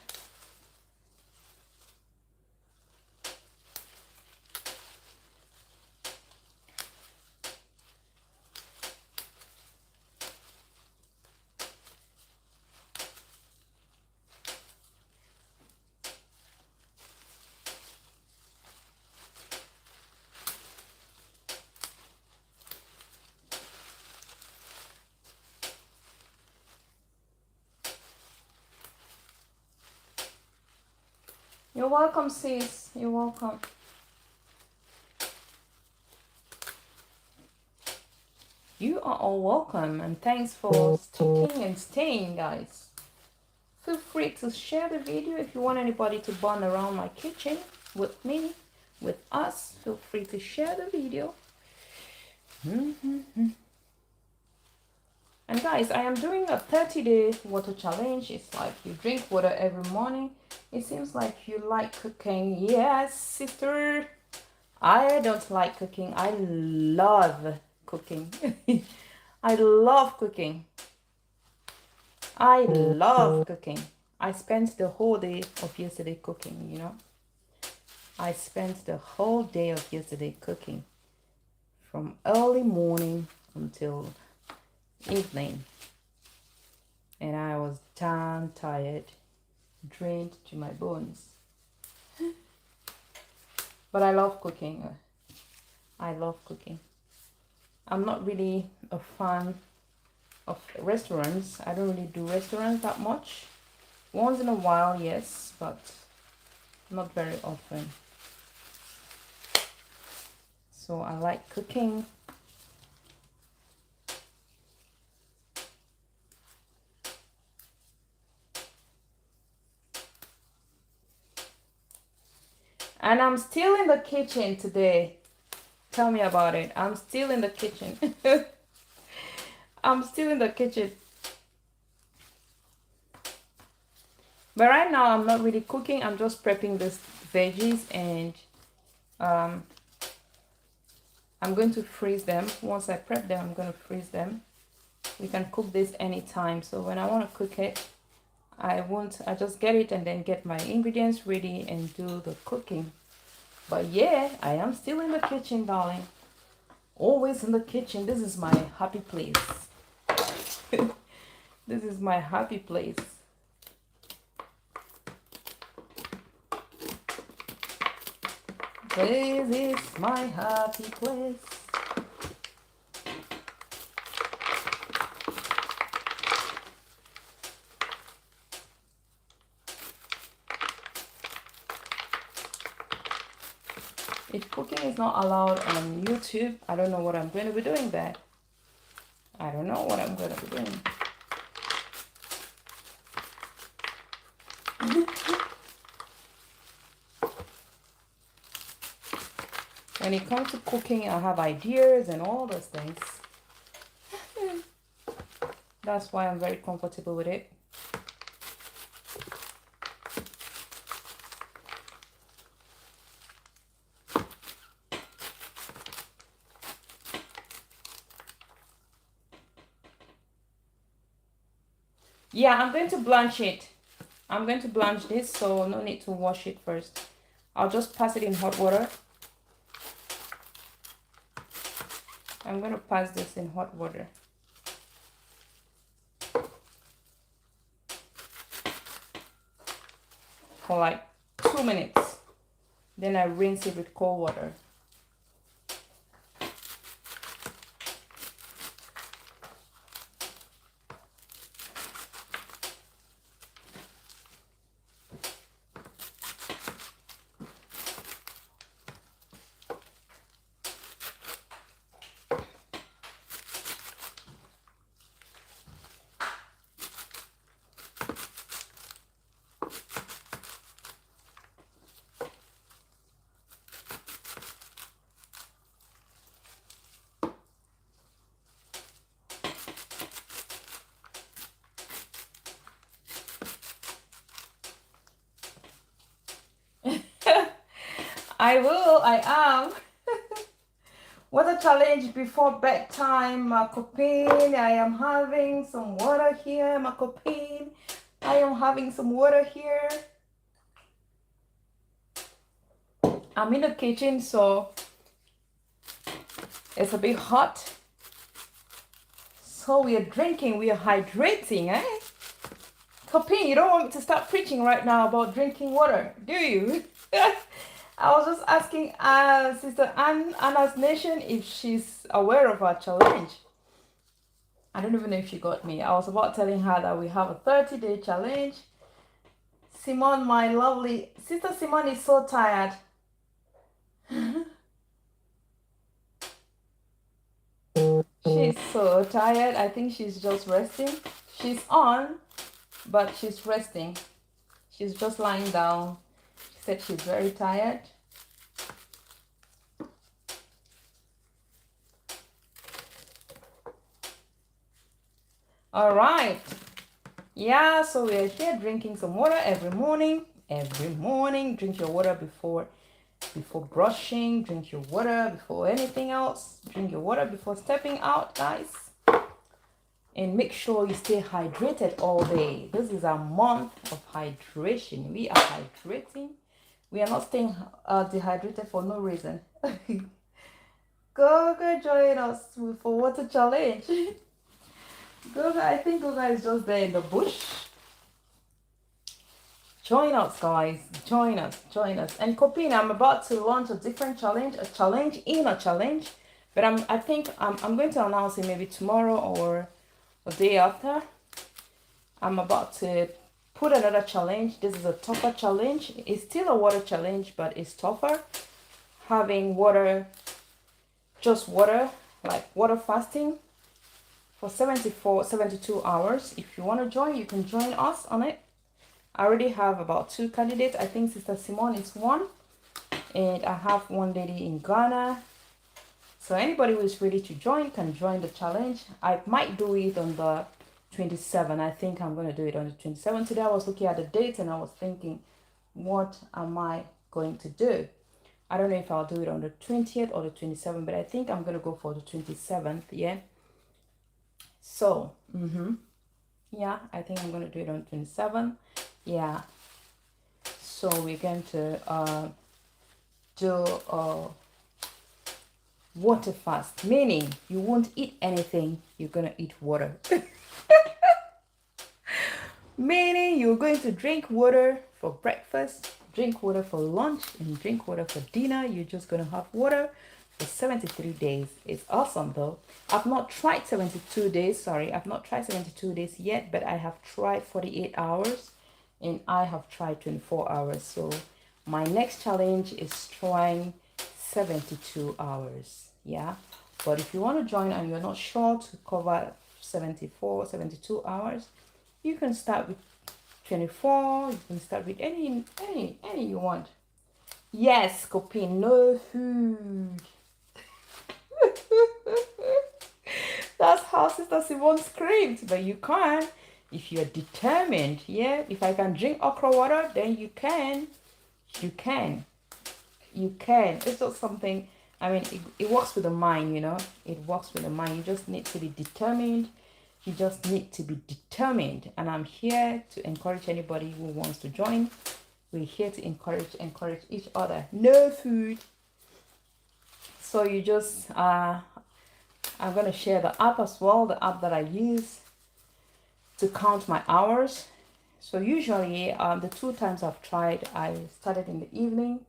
You're welcome, sis. You're welcome. You are all welcome, and thanks for sticking and staying, guys. Feel free to share the video if you want anybody to bond around my kitchen with me, with us. Feel free to share the video. And guys, I am doing a 30-day water challenge. It's like you drink water every morning. It seems like you like cooking. Yes, sister. I don't like cooking. I love cooking. I love cooking. I love cooking. I spent the whole day of yesterday cooking, you know. I spent the whole day of yesterday cooking. From early morning until evening. And I was damn tired, drained to my bones. But I love cooking. I love cooking. I'm not really a fan of restaurants. I don't really do restaurants that much. Once in a while, yes, but not very often. So I like cooking. And I'm still in the kitchen today. Tell me about it. I'm still in the kitchen. I'm still in the kitchen. But right now I'm not really cooking. I'm just prepping this veggies, and I'm going to freeze them. Once I prep them, I'm going to freeze them. We can cook this anytime. So when I want to cook it, I just get it and then get my ingredients ready and do the cooking. But yeah, I am still in the kitchen, darling. Always in the kitchen. This is my happy place. This is my happy place. This is my happy place. If cooking is not allowed on YouTube, I don't know what I'm going to be doing there. I don't know what I'm going to be doing. When it comes to cooking, I have ideas and all those things. That's why I'm very comfortable with it. Yeah, I'm going to blanch it. I'm going to blanch this, so no need to wash it first. I'll just pass it in hot water. I'm going to pass this in hot water. For like 2 minutes. Then I rinse it with cold water. I will, I am. What a challenge before bedtime, my copine. I am having some water here, my copine. I am having some water here. I'm in the kitchen, so it's a bit hot. So we are drinking, we are hydrating, eh? Copine, you don't want me to start preaching right now about drinking water, do you? I was just asking Sister Anna's Nation if she's aware of our challenge. I don't even know if she got me. I was about telling her that we have a 30-day challenge. Simone, my lovely sister Simone is so tired. She's so tired. I think she's just resting. She's on, but she's resting. She's just lying down. She said she's very tired. All right. Yeah, so we're here drinking some water every morning. Every morning, drink your water before brushing. Drink your water before anything else. Drink your water before stepping out, guys. And make sure you stay hydrated all day. This is a month of hydration. We are hydrating. We are not staying dehydrated for no reason. Go join us for water challenge. I think Goga is just there in the bush. Join us, guys. Join us. And Kopin, I'm about to launch a different challenge, a challenge. But I think I'm going to announce it maybe tomorrow or a day after. I'm about to put another challenge. This is a tougher challenge. It's still a water challenge, but it's tougher. Having water, just water, like water fasting for 72 hours. If you want to join, you can join us on it. I already have about 2 candidates. I think Sister Simone is one. And I have one lady in Ghana. So anybody who is ready to join can join the challenge. I might do it on the 27th. I think I'm going to do it on the 27th. Today I was looking at the date and I was thinking, what am I going to do? I don't know if I'll do it on the 20th or the 27th, but I think I'm going to go for the 27th, yeah? So, yeah, I think I'm going to do it on the 27th. Yeah, so we're going to do water fast, meaning you won't eat anything, you're going to eat water. Meaning you're going to drink water for breakfast, drink water for lunch, and drink water for dinner. You're just going to have water for 73 days. It's awesome though. I've not tried 72 days, I've not tried 72 days yet, but I have tried 48 hours. And I have tried 24 hours. So my next challenge is trying 72 hours. Yeah. But if you want to join and you're not sure to cover 72 hours, you can start with 24. You can start with any you want. Yes, Kopin, no food. That's how Sister Simone screamed. But you can't. If you're determined, yeah, if I can drink okra water, then you can. It's just something, I mean, it works with the mind, you know. It works with the mind. You just need to be determined. And I'm here to encourage anybody who wants to join. We're here to encourage each other. No food. So you just, I'm going to share the app as well, the app that I use to count my hours. So usually the 2 times I've tried, I started in the evening.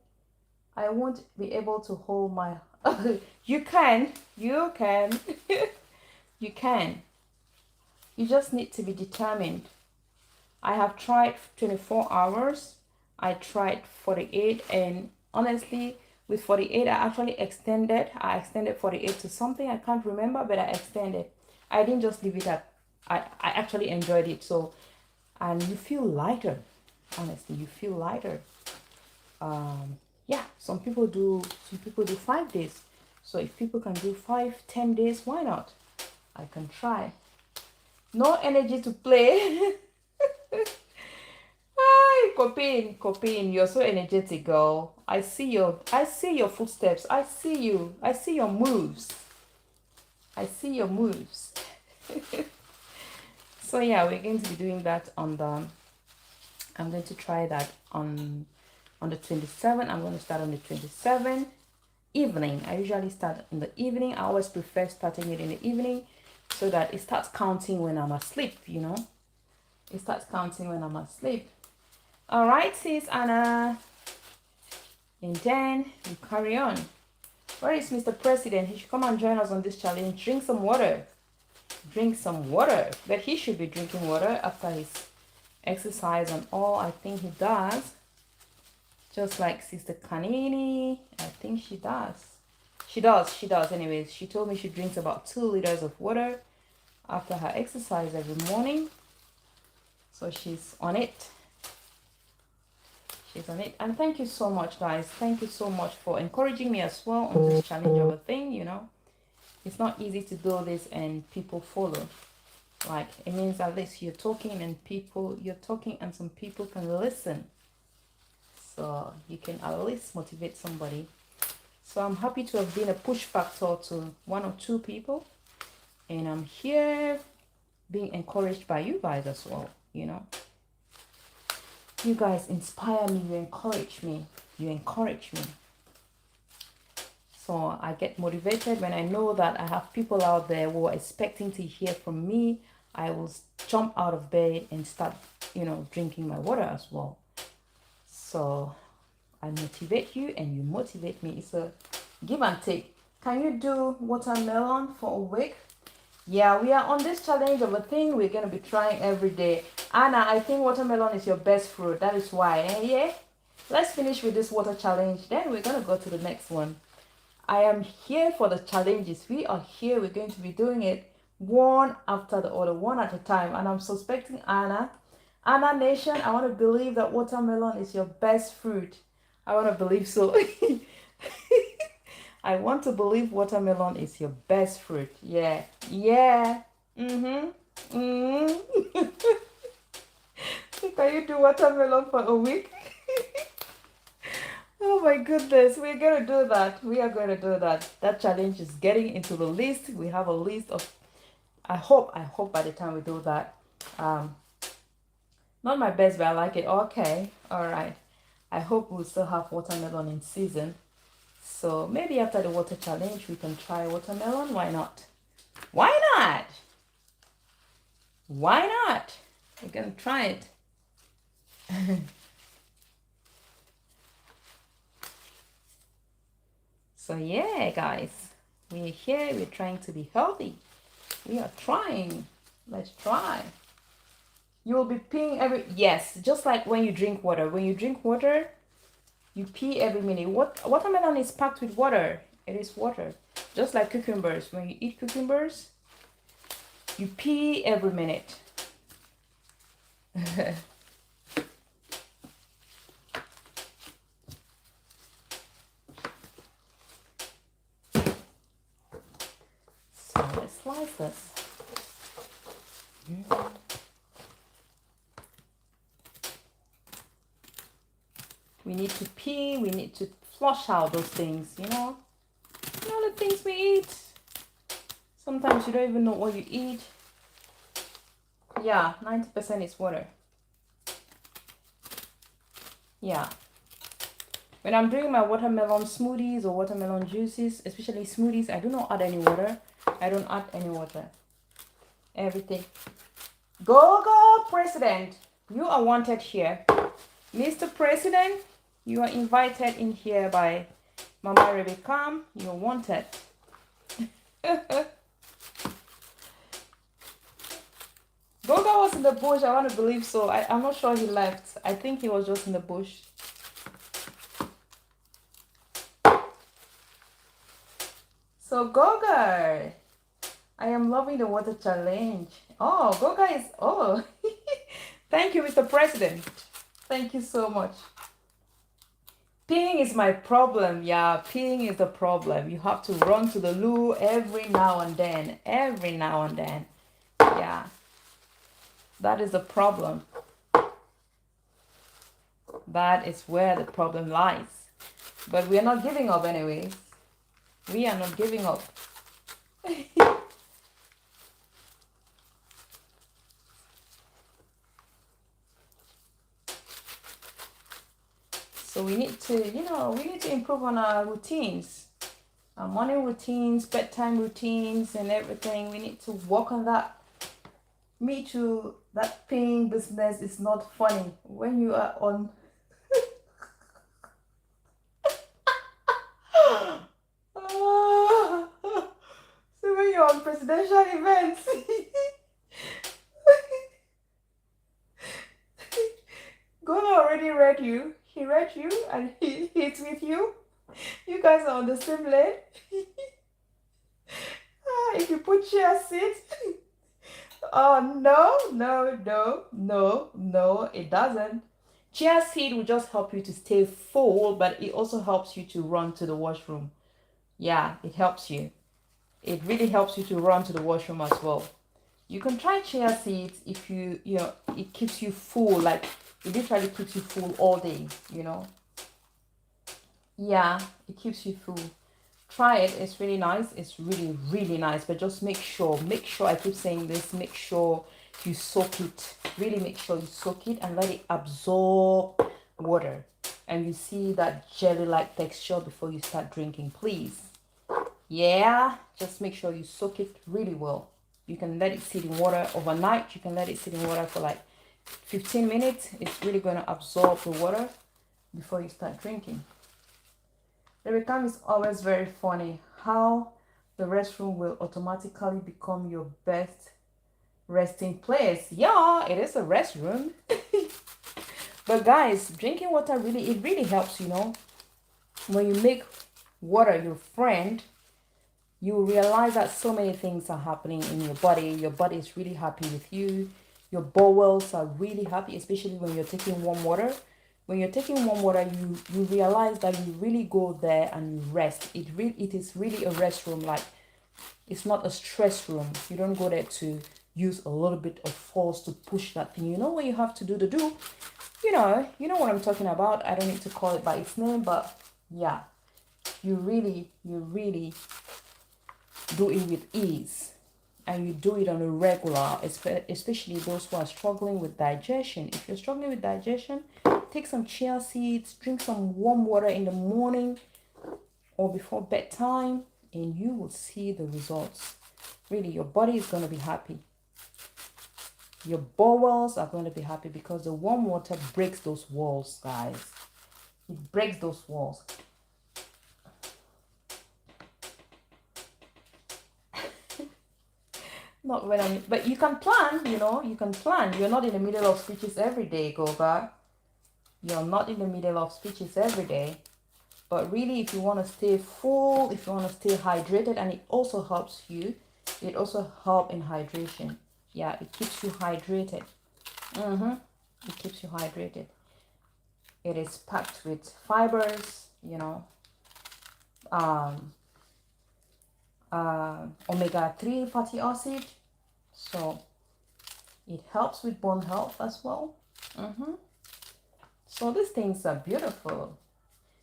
I won't be able to hold my you can you can, you just need to be determined. I have tried 24 hours, I tried 48, and honestly with 48 I extended 48 to something, I can't remember, but I extended. I didn't just leave it at, I actually enjoyed it. So, and you feel lighter. Honestly, you feel lighter. Yeah, some people do 5 days. So if people can do 5-10 days, why not? I can try. No energy to play. Hi, Kopin, you're so energetic, girl. I see your footsteps. I see you. I see your moves. So yeah, we're going to be doing that on the, I'm going to try that on the 27th. I'm going to start on the 27th evening. I usually start in the evening. I always prefer starting it in the evening so that it starts counting when I'm asleep, you know. It starts counting when I'm asleep. All right, sis Anna. And then we carry on. Where is Mr. President? He should come and join us on this challenge. Drink some water. But he should be drinking water after his exercise and all. I think he does. Just like Sister Kanini, I think she does. She does. Anyways, she told me she drinks about 2 liters of water after her exercise every morning. So she's on it. She's on it. And thank you so much, guys. Thank you so much for encouraging me as well on this challenge of a thing, you know. It's not easy to do this and people follow. Like, it means at least you're talking and some people can listen. So you can at least motivate somebody. So I'm happy to have been a push factor to 1 or 2 people. And I'm here being encouraged by you guys as well, you know. You guys inspire me, you encourage me. So I get motivated when I know that I have people out there who are expecting to hear from me. I will jump out of bed and start, you know, drinking my water as well. So I motivate you and you motivate me. It's a give and take. Can you do watermelon for a week? Yeah, we are on this challenge of a thing we're going to be trying every day. Anna, I think watermelon is your best fruit. That is why. Yeah? Let's finish with this water challenge. Then we're going to go to the next one. I am here for the challenges. We are here. We're going to be doing it one after the other, one at a time. And I'm suspecting Anna. Anna Nation, I want to believe that watermelon is your best fruit. I want to believe so. I want to believe watermelon is your best fruit. Yeah. Can you do watermelon for a week? Oh my goodness, we're going to do that. We are going to do that. That challenge is getting into the list. We have a list of, I hope by the time we do that. Not my best, but I like it. Okay, all right. I hope we'll still have watermelon in season. So maybe after the water challenge, we can try watermelon. Why not? Why not? Why not? We're going to try it. So yeah, guys, we're here. We're trying to be healthy. We are trying. Let's try. You will be peeing yes, just like when you drink water. When you drink water, you pee every minute. Watermelon is packed with water. It is water. Just like cucumbers. When you eat cucumbers, you pee every minute. So let's slice this. We need to pee, we need to flush out those things, you know? You know the things we eat. Sometimes you don't even know what you eat. Yeah, 90% is water. Yeah. When I'm doing my watermelon smoothies or watermelon juices, especially smoothies, I do not add any water. I don't add any water. Everything. Go, President. You are wanted here. Mr. President, you are invited in here by Mama Rebecca. You're wanted. Goga was in the bush. I want to believe so. I'm not sure he left. I think he was just in the bush. So Goga, I am loving the water challenge. Oh, Goga is, oh. Thank you, Mr. President. Thank you so much. Peeing is my problem. Yeah, peeing is the problem. You have to run to the loo every now and then. Every now and then. Yeah. That is the problem. That is where the problem lies. But we are not giving up anyways. We are not giving up. So we need to, you know, we need to improve on our routines. Our morning routines, bedtime routines and everything. We need to work on that. Me too, that peeing business is not funny. When you are on... So when you're on presidential events... already read you. He read you and he's with you. You guys are on the same lane. If you put chia seeds, oh no, it doesn't. Chia seed will just help you to stay full, but it also helps you to run to the washroom. Yeah, it helps you. It really helps you to run to the washroom as well. You can try chia seeds if you know, it keeps you full, like it literally keeps you full all day, you know. Yeah, it keeps you full. Try it, it's really nice. It's really nice, but just make sure, I keep saying this, make sure you soak it. Really make sure you soak it and let it absorb water. And you see that jelly-like texture before you start drinking, please. Yeah, just make sure you soak it really well. You can let it sit in water overnight. You can let it sit in water for like 15 minutes. It's really going to absorb the water before you start drinking. The recount is always very funny how the restroom will automatically become your best resting place. Yeah, it is a restroom. But guys, drinking water it really helps, you know. When you make water your friend, you realize that so many things are happening in your body. Your body is really happy with you. Your bowels are really happy, especially when you're taking warm water. When you're taking warm water, you realize that you really go there and you rest. It is really a rest room. Like, it's not a stress room. You don't go there to use a little bit of force to push that thing. You know what you have to do. You know what I'm talking about. I don't need to call it by its name, but yeah, you really do it with ease, and you do it on a regular, especially those who are struggling with digestion. If you're struggling with digestion, take some chia seeds, drink some warm water in the morning or before bedtime, and you will see the results. Really, your body is going to be happy. Your bowels are going to be happy because the warm water breaks those walls, guys. It breaks those walls. Not when I'm, but you can plan, you know, you can plan. You're not in the middle of speeches every day, Goga. You're not in the middle of speeches every day. But really, if you want to stay full, if you want to stay hydrated, and it also helps you, it also helps in hydration. Yeah, it keeps you hydrated. It keeps you hydrated. It is packed with fibers, you know, omega-3 fatty acid, so it helps with bone health as well. So these things are beautiful.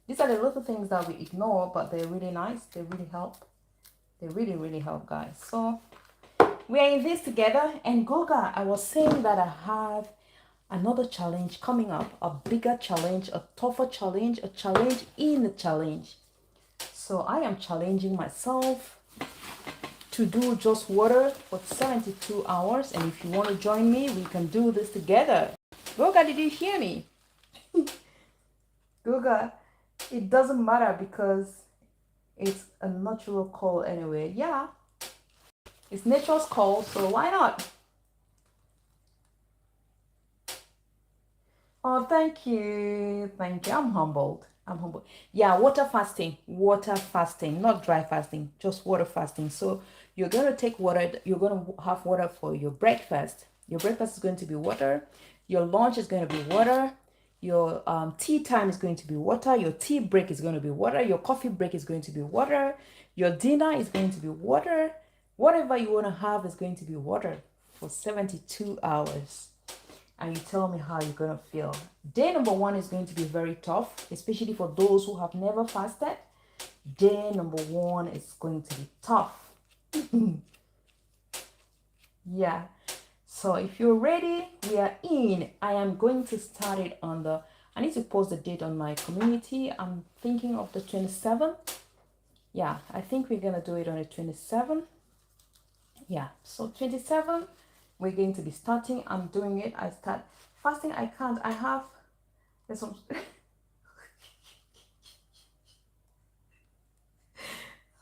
These are the little things that we ignore, but they're really nice. They really help. They really help, guys. So we are in this together. And Goga, I was saying that I have another challenge coming up, a bigger challenge, a tougher challenge, a challenge in a challenge. So I am challenging myself to do just water for 72 hours. And if you want to join me, we can do this together. Goga, did you hear me? Goga, it doesn't matter because it's a natural call anyway. Yeah, it's nature's call, so why not? Oh, thank you. I'm humbled. Yeah, water fasting, not dry fasting, just water fasting. So you're going to take water, you're going to have water for your breakfast. Your breakfast is going to be water. Your lunch is going to be water. Your tea time is going to be water. Your tea break is going to be water. Your coffee break is going to be water. Your dinner is going to be water. Whatever you want to have is going to be water for 72 hours. And you tell me how you're going to feel. Day number 1 is going to be very tough, especially for those who have never fasted. Day number 1 is going to be tough. Yeah. So if you're ready, we are in. I am going to start it on the, I need to post the date on my community. I'm thinking of the 27th. Yeah, I think we're going to do it on the 27th. Yeah, so 27th, we're going to be starting. I'm doing it. I start fasting. I can't. I have, there's some,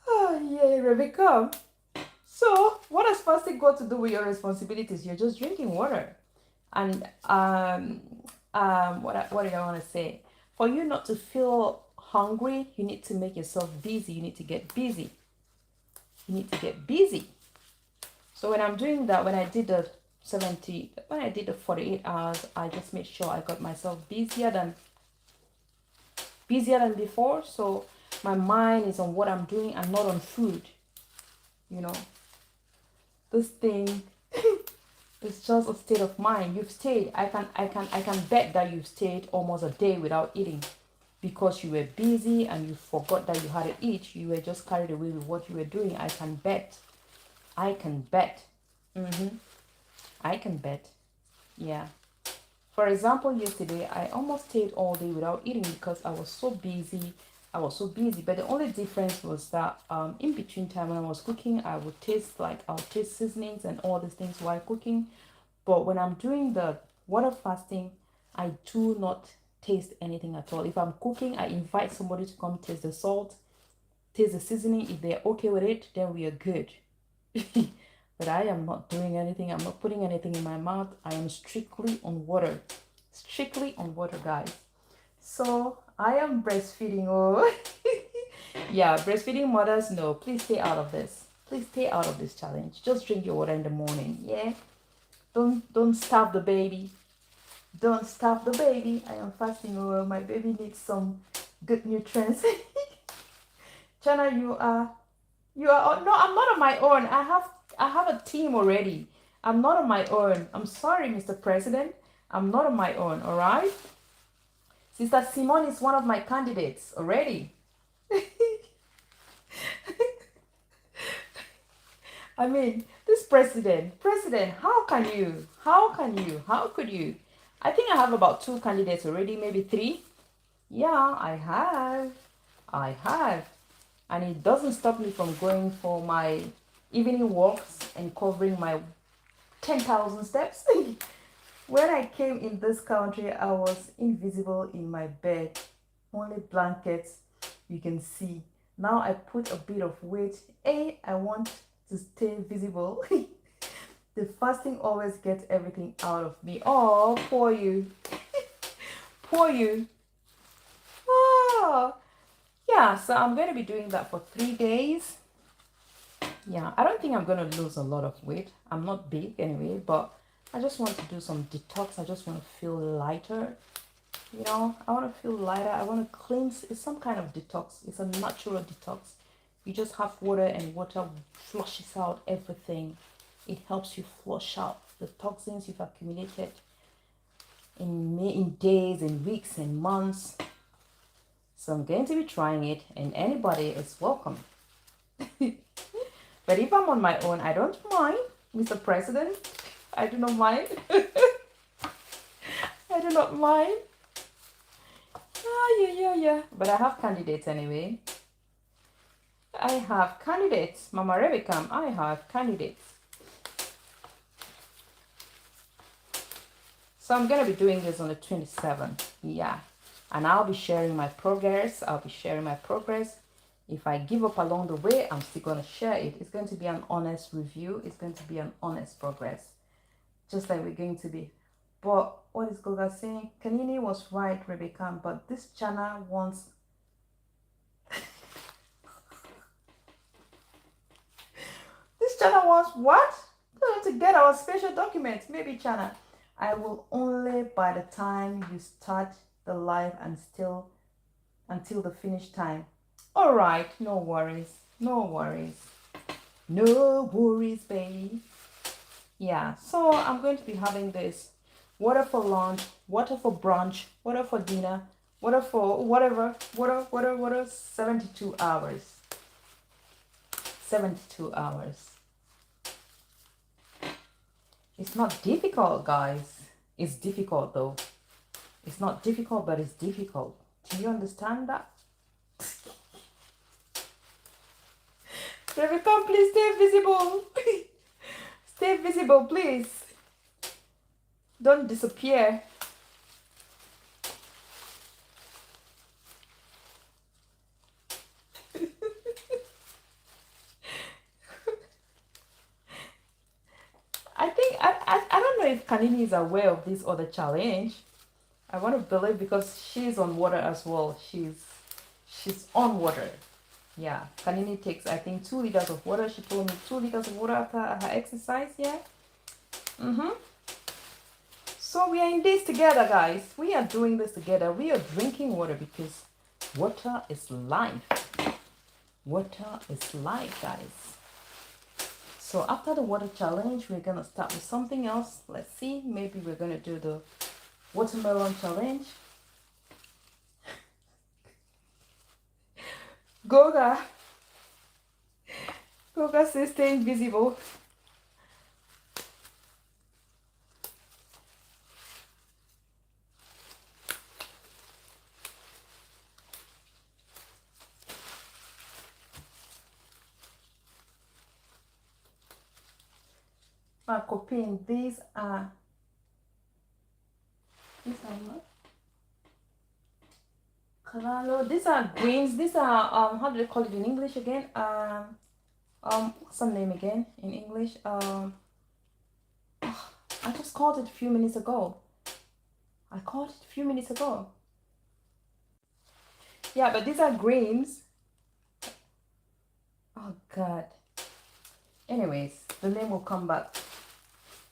oh yeah, Rebecca. So what has fasting got to do with your responsibilities? You're just drinking water. And what did I want to say? For you not to feel hungry, you need to make yourself busy. You need to get busy. You need to get busy. So when I'm doing that, when I did the 48 hours, I just made sure I got myself busier than before. So my mind is on what I'm doing and not on food. You know, this thing it's just a state of mind. You've stayed. I can bet that you've stayed almost a day without eating because you were busy and you forgot that you had to eat. You were just carried away with what you were doing. I can bet. I can bet. I can bet. Yeah. For example, yesterday I almost stayed all day without eating because I was so busy. But the only difference was that in between time when I was cooking, I'll taste seasonings and all these things while cooking. But when I'm doing the water fasting, I do not taste anything at all. If I'm cooking, I invite somebody to come taste the salt, taste the seasoning. If they're okay with it, then we are good. But I am not doing anything. I'm not putting anything in my mouth. I am strictly on water. Strictly on water, guys. So I am breastfeeding. Oh, yeah, breastfeeding mothers, no, please stay out of this. Please stay out of this challenge. Just drink your water in the morning. Yeah. Don't starve the baby. Don't starve the baby. I am fasting. Oh, my baby needs some good nutrients. Chana, you are no, I'm not on my own. I have a team already. I'm not on my own. I'm sorry, Mr. President. I'm not on my own, all right? Sister Simone is one of my candidates already. I mean, this president, how could you? I think I have about 2 candidates already, maybe 3. Yeah, I have. And it doesn't stop me from going for my evening walks and covering my 10,000 steps. When I came in this country, I was invisible in my bed. Only blankets you can see. Now I put a bit of weight. I want to stay visible. The fasting always gets everything out of me. Oh, poor you. Poor you. Oh. Yeah, so I'm going to be doing that for 3 days. Yeah, I don't think I'm going to lose a lot of weight. I'm not big anyway, but I just want to do some detox. I just want to feel lighter. You know, I want to feel lighter. I want to cleanse. It's some kind of detox. It's a natural detox. You just have water and water flushes out everything. It helps you flush out the toxins you've accumulated in days and weeks and months. So I'm going to be trying it and anybody is welcome. But if I'm on my own, I don't mind, Mr. President. I do not mind. I do not mind. Yeah. But I have candidates anyway. I have candidates. Mama Rebecca, I have candidates. So I'm going to be doing this on the 27th. Yeah. And I'll be sharing my progress. If I give up along the way, I'm still going to share it. It's going to be an honest review. It's going to be an honest progress. Just like we're going to be. But what is Goga saying? Kanini was right, Rebecca, but this channel wants... This channel wants what? To get our special documents. Maybe channel. I will only by the time you start the live and still until the finish time. All right, no worries, baby. Yeah, so I'm going to be having this water for lunch, water for brunch, water for dinner, water for whatever, water 72 hours. 72 hours. It's not difficult, guys. It's difficult though. It's not difficult, but it's difficult. Do you understand that? Rebecca, please stay visible. Stay visible, please. Don't disappear. I don't know if Kanini is aware of this other challenge. I want to believe because she's on water as well. She's on water. Yeah, Kanini takes, I think, 2 liters of water. She told me 2 liters of water after her exercise. Yeah. So we are in this together, guys. We are doing this together. We are drinking water because water is life. Water is life, guys. So after the water challenge, we're gonna start with something else. Let's see. Maybe we're gonna do the watermelon challenge. Goga says stay invisible. My copying. These are what? Kalalo. These are greens. These are how do they call it in English again? What's the name again in English? I just called it a few minutes ago. Yeah, but these are greens. Oh God. Anyways, the name will come back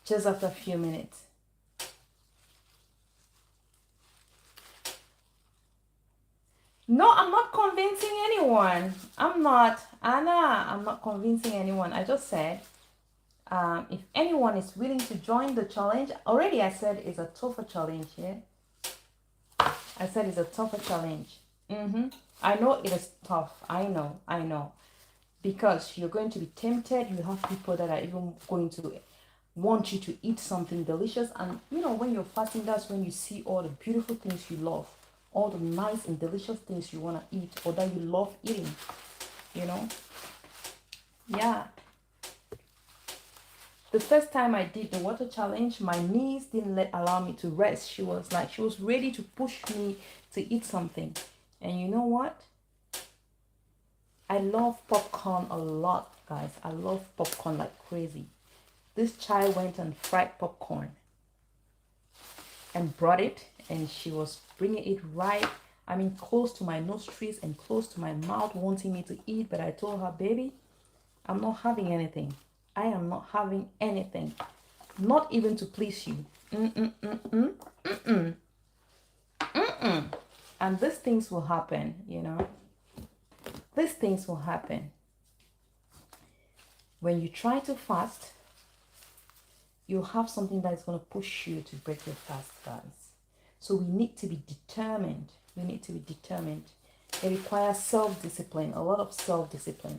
just after a few minutes. No, I'm not convincing anyone. I'm not, Anna. I'm not convincing anyone. I just said, if anyone is willing to join the challenge, already I said it's a tougher challenge, yeah? I said it's a tougher challenge. I know it is tough. I know. Because you're going to be tempted. You have people that are even going to want you to eat something delicious. And, you know, when you're fasting, that's when you see all the beautiful things you love. All the nice and delicious things you want to eat or that you love eating, you know? Yeah. The first time I did the water challenge, my niece didn't allow me to rest. She was ready to push me to eat something. And you know what? I love popcorn a lot, guys. I love popcorn like crazy. This child went and fried popcorn and brought it, and she was bringing it right, close to my nostrils and close to my mouth, wanting me to eat. But I told her, baby, I'm not having anything. I am not having anything. Not even to please you. And these things will happen, you know. These things will happen. When you try to fast, you'll have something that is going to push you to break your fast, guys. So we need to be determined. It requires self-discipline, a lot of self-discipline.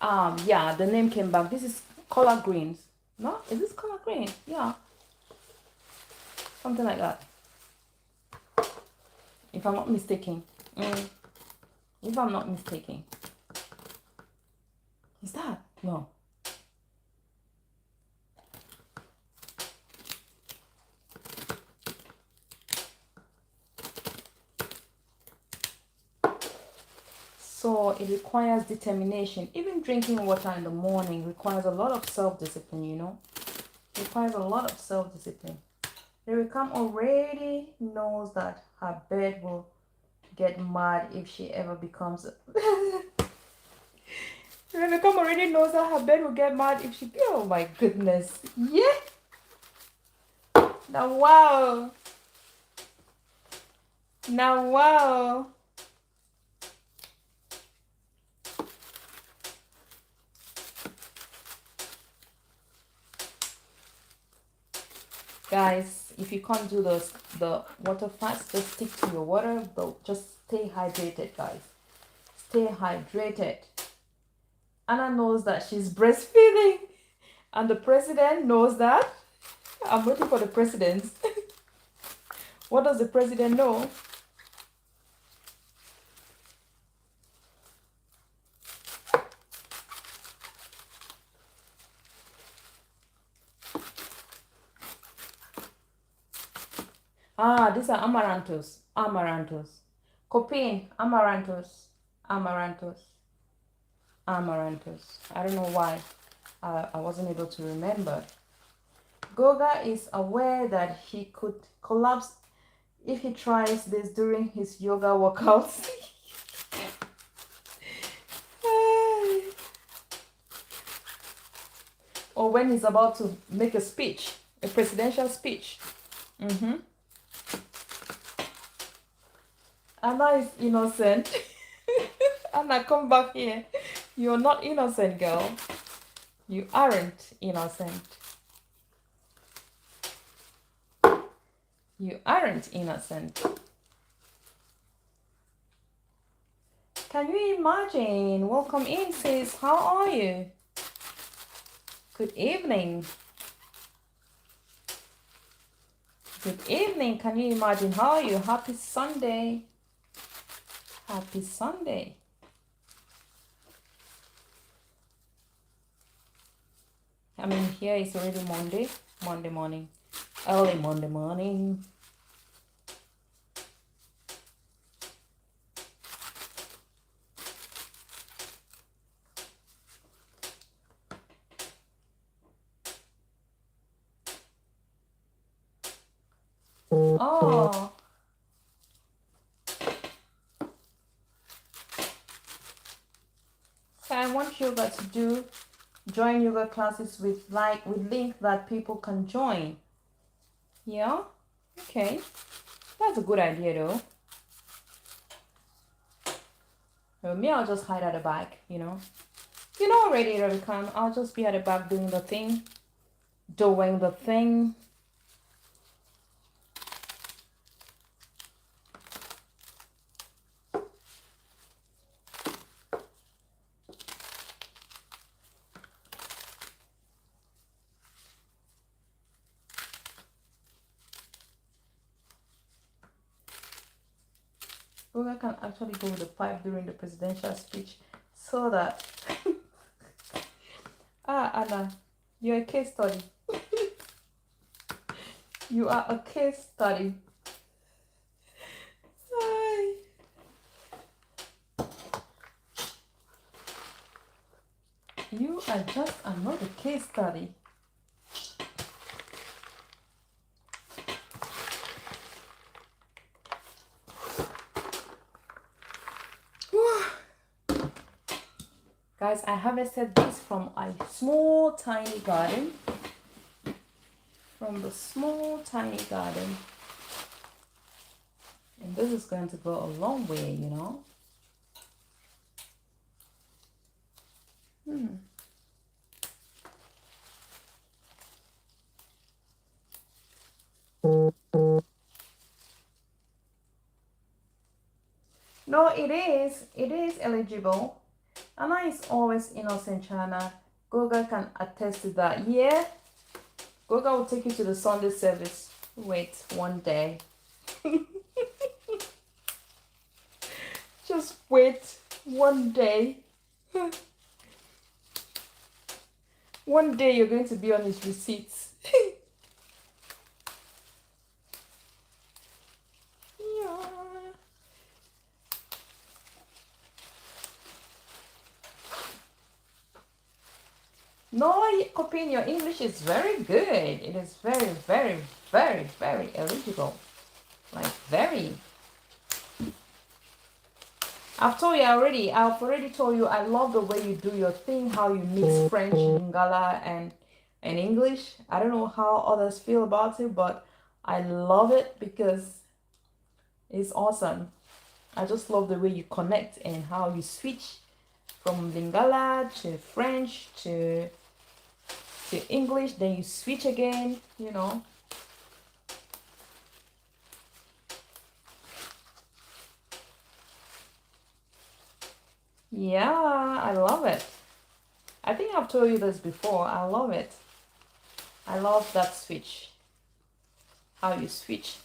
Yeah, the name came back. This is collard greens. No? Is this collard green? Yeah. Something like that. If I'm not mistaken. If I'm not mistaken. Is that? No. So it requires determination. Even drinking water in the morning requires a lot of self-discipline, you know. It requires a lot of self-discipline. Ericam already knows that her bed will get mad if she ever becomes Ericam already knows that her bed will get mad if she... Oh my goodness. Yeah. Now wow. Guys, if you can't do the water fast, just stick to your water, but just stay hydrated, guys. Stay hydrated. Anna knows that she's breastfeeding, and the president knows that. I'm waiting for the president. What does the president know? Ah, these are amaranthus. Copine, amaranthus. I don't know why I wasn't able to remember. Goga is aware that he could collapse if he tries this during his yoga workouts. Or when he's about to make a speech, a presidential speech. Anna is innocent. Anna, come back here. You're not innocent, girl. You aren't innocent. You aren't innocent. Can you imagine? Welcome in, sis. How are you? Good evening. Good evening. Can you imagine? How are you? Happy Sunday. Happy Sunday. I mean, here it's already Monday. Monday morning. Early Monday morning. Oh. So I want yoga to join yoga classes with link that people can join. Yeah? Okay. That's a good idea though. Well, me, I'll just hide at the back, You know already, Ravikant. I'll just be at the back doing the thing. Doing the thing. I can actually go with the pipe during the presidential speech so that Anna, you're a case study. You are a case study. You are just another case study. Guys, I harvested this from a small tiny garden. From the small tiny garden. And this is going to go a long way, No, it is eligible. Anna is always innocent, China. Goga can attest to that. Yeah, Goga will take you to the Sunday service. Wait, one day. Just wait one day. One day you're going to be on his receipts. Yeah. No, Copin, your English is very good. It is very, very, very, very eligible. Like very. I've already told you I love the way you do your thing, how you mix French, Lingala, and English. I don't know how others feel about it, but I love it because it's awesome. I just love the way you connect and how you switch from Lingala to French to English, then you switch again, Yeah, I love it. I think I've told you this before. I love it. I love that switch. How you switch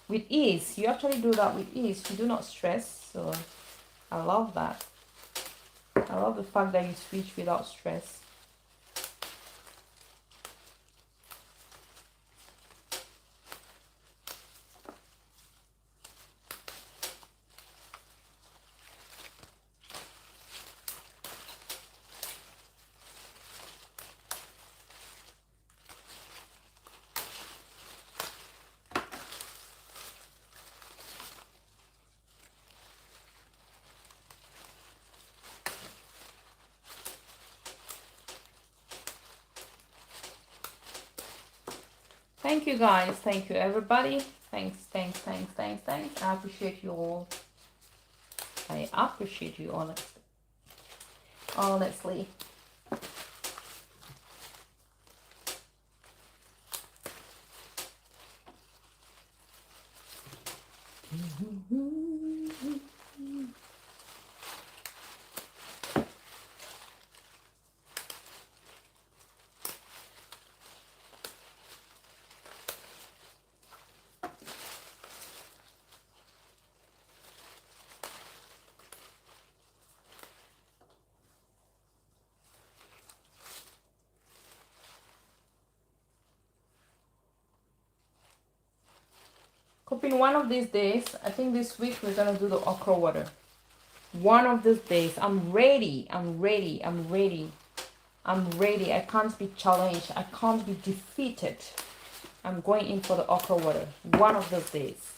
with ease. You actually do that with ease. You do not stress. So I love that. I love the fact that you switch without stress. Thank you guys. Thank you everybody. Thanks. I appreciate you all. I appreciate you honestly. Honestly. Cooking one of these days, I think this week we're gonna do the okra water. One of these days, I'm ready. I can't be challenged. I can't be defeated. I'm going in for the okra water. One of those days.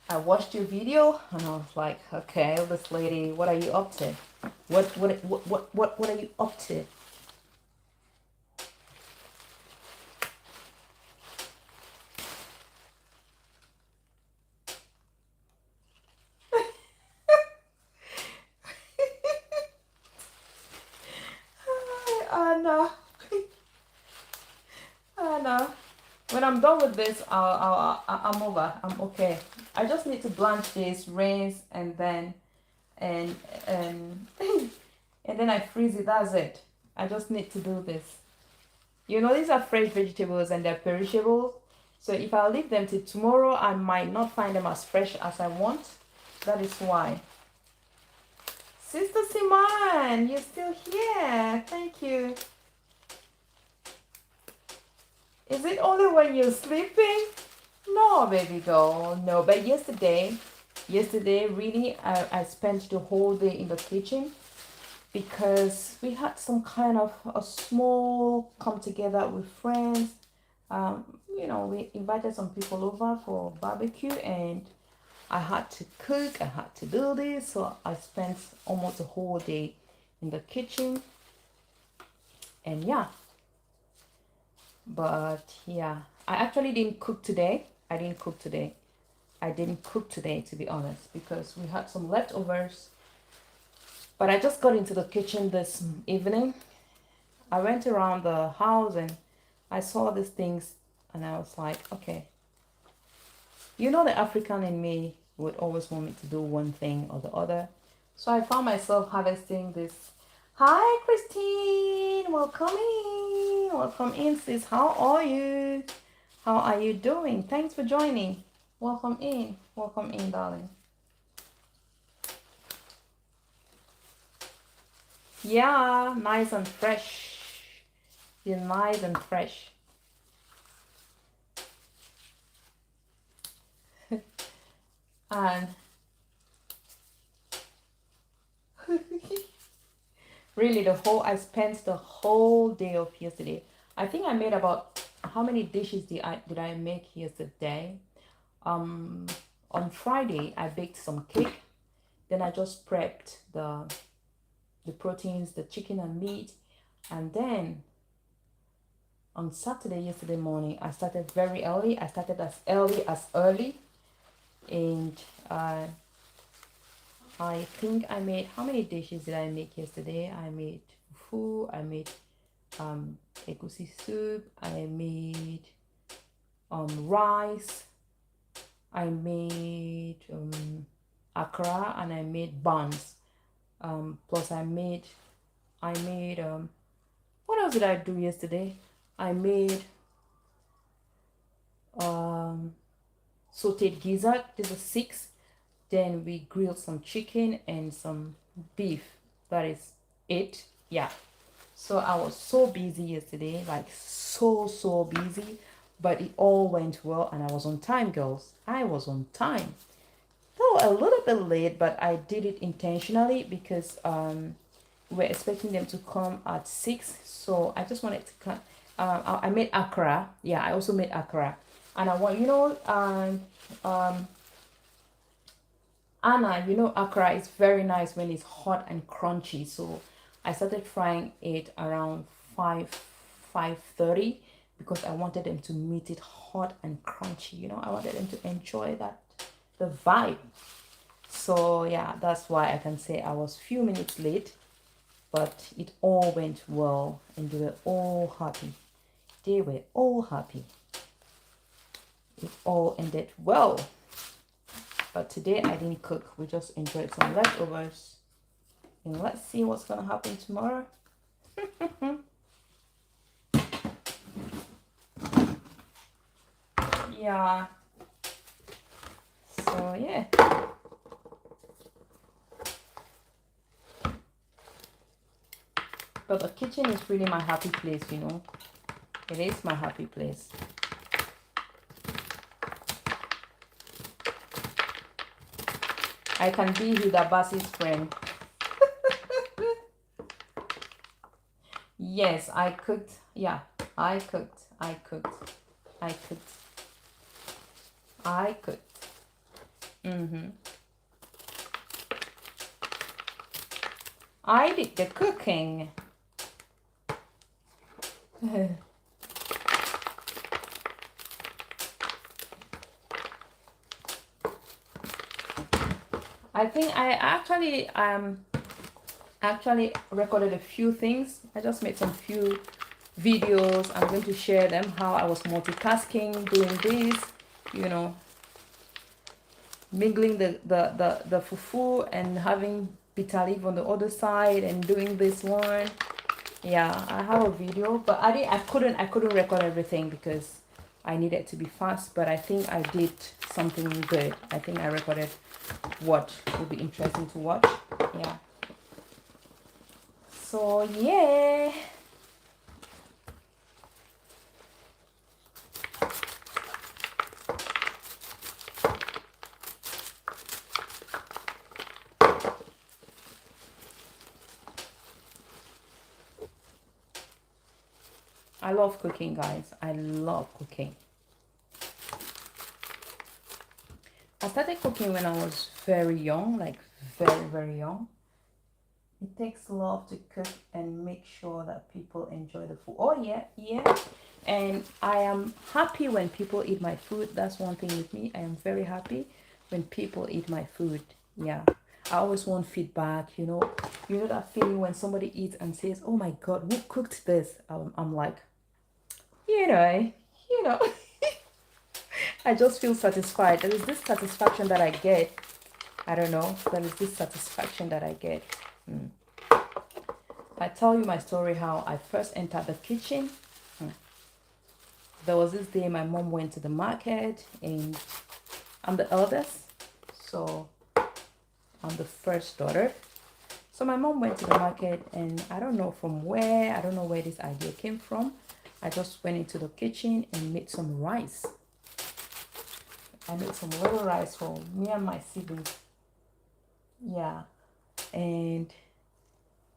I watched your video and I was like, okay, this lady, what are you up to? What are you up to? Anna. Anna. When I'm done with this, I'm over. I'm okay. I just need to blanch this, rinse, and then and and then I freeze it. That's it. I just need to do this. You know, these are fresh vegetables and they're perishable. So if I leave them till tomorrow, I might not find them as fresh as I want. That is why. Sister Simon, you're still here. Thank you. Is it only when you're sleeping? No, baby girl. No, but yesterday, really, I spent the whole day in the kitchen because we had some kind of a small come together with friends. You know, we invited some people over for barbecue and I had to cook, I had to do this, so I spent almost the whole day in the kitchen. And yeah. But yeah, I actually didn't cook today. I didn't cook today, to be honest, because we had some leftovers. But I just got into the kitchen this evening. I went around the house and I saw these things and I was like, okay. You know, the African in me would always want me to do one thing or the other. So I found myself harvesting this. Hi, Christine. Welcome in. Welcome in, sis. How are you? How are you doing? Thanks for joining. Welcome in. Welcome in, darling. Yeah, nice and fresh. You're nice and fresh. And really I spent the whole day of yesterday. I think I made about, how many dishes did I make yesterday? On Friday I baked some cake. Then I just prepped the proteins, the chicken and meat, and then on Saturday, yesterday morning, I started very early. I started as early, and I think I made, how many dishes did I make yesterday? I made fufu, I made egusi soup, I made rice, I made akra, and I made buns. Plus I made what else did I do yesterday? I made sauteed gizzard. These are 6. Then we grilled some chicken and some beef. That is it. Yeah. So I was so busy yesterday, like so busy, but it all went well and I was on time, girls. I was on time. Though a little bit late, but I did it intentionally because we're expecting them to come at 6. So I just wanted to come. I made akra. Yeah, I also made akra. And I want, you know, Anna, you know, akra is very nice when it's hot and crunchy. So I started frying it around 5 5:30 because I wanted them to meet it hot and crunchy. You know, I wanted them to enjoy that, the vibe. So yeah, that's why I can say I was few minutes late, but it all went well and they were all happy. They were all happy. It all ended well. But today I didn't cook. We just enjoyed some leftovers. And let's see what's gonna happen tomorrow. Yeah. So yeah. But the kitchen is really my happy place, you know. It is my happy place. I can be Huda Bassi's friend. Yes, I cooked. Yeah, I cooked. I cooked. I cooked. I cooked. I did the cooking. I think I actually recorded a few things. I just made some few videos. I'm going to share them, how I was multitasking, doing this, you know, mingling the fufu and having bitter leaf on the other side and doing this one. Yeah, I have a video, but I couldn't record everything because I needed to be fast, but I think I did something good. I think I recorded what would be interesting to watch. Yeah. So yeah. I love cooking, guys. I love cooking. I started cooking when I was very young, like very young. It takes love to cook and make sure that people enjoy the food. Oh yeah, yeah. And I am happy when people eat my food. That's one thing with me. I am very happy when people eat my food. Yeah. I always want feedback, you know that feeling when somebody eats and says, "Oh my God, who cooked this?" I'm like, you know. I just feel satisfied. There is this satisfaction that I get. I don't know. There is this satisfaction that I get. I tell you my story how I first entered the kitchen. There was this day my mom went to the market and I'm the eldest. So I'm the first daughter. So my mom went to the market and I don't know from where. I don't know where this idea came from. I just went into the kitchen and made some rice. I made some little rice for me and my siblings. Yeah. And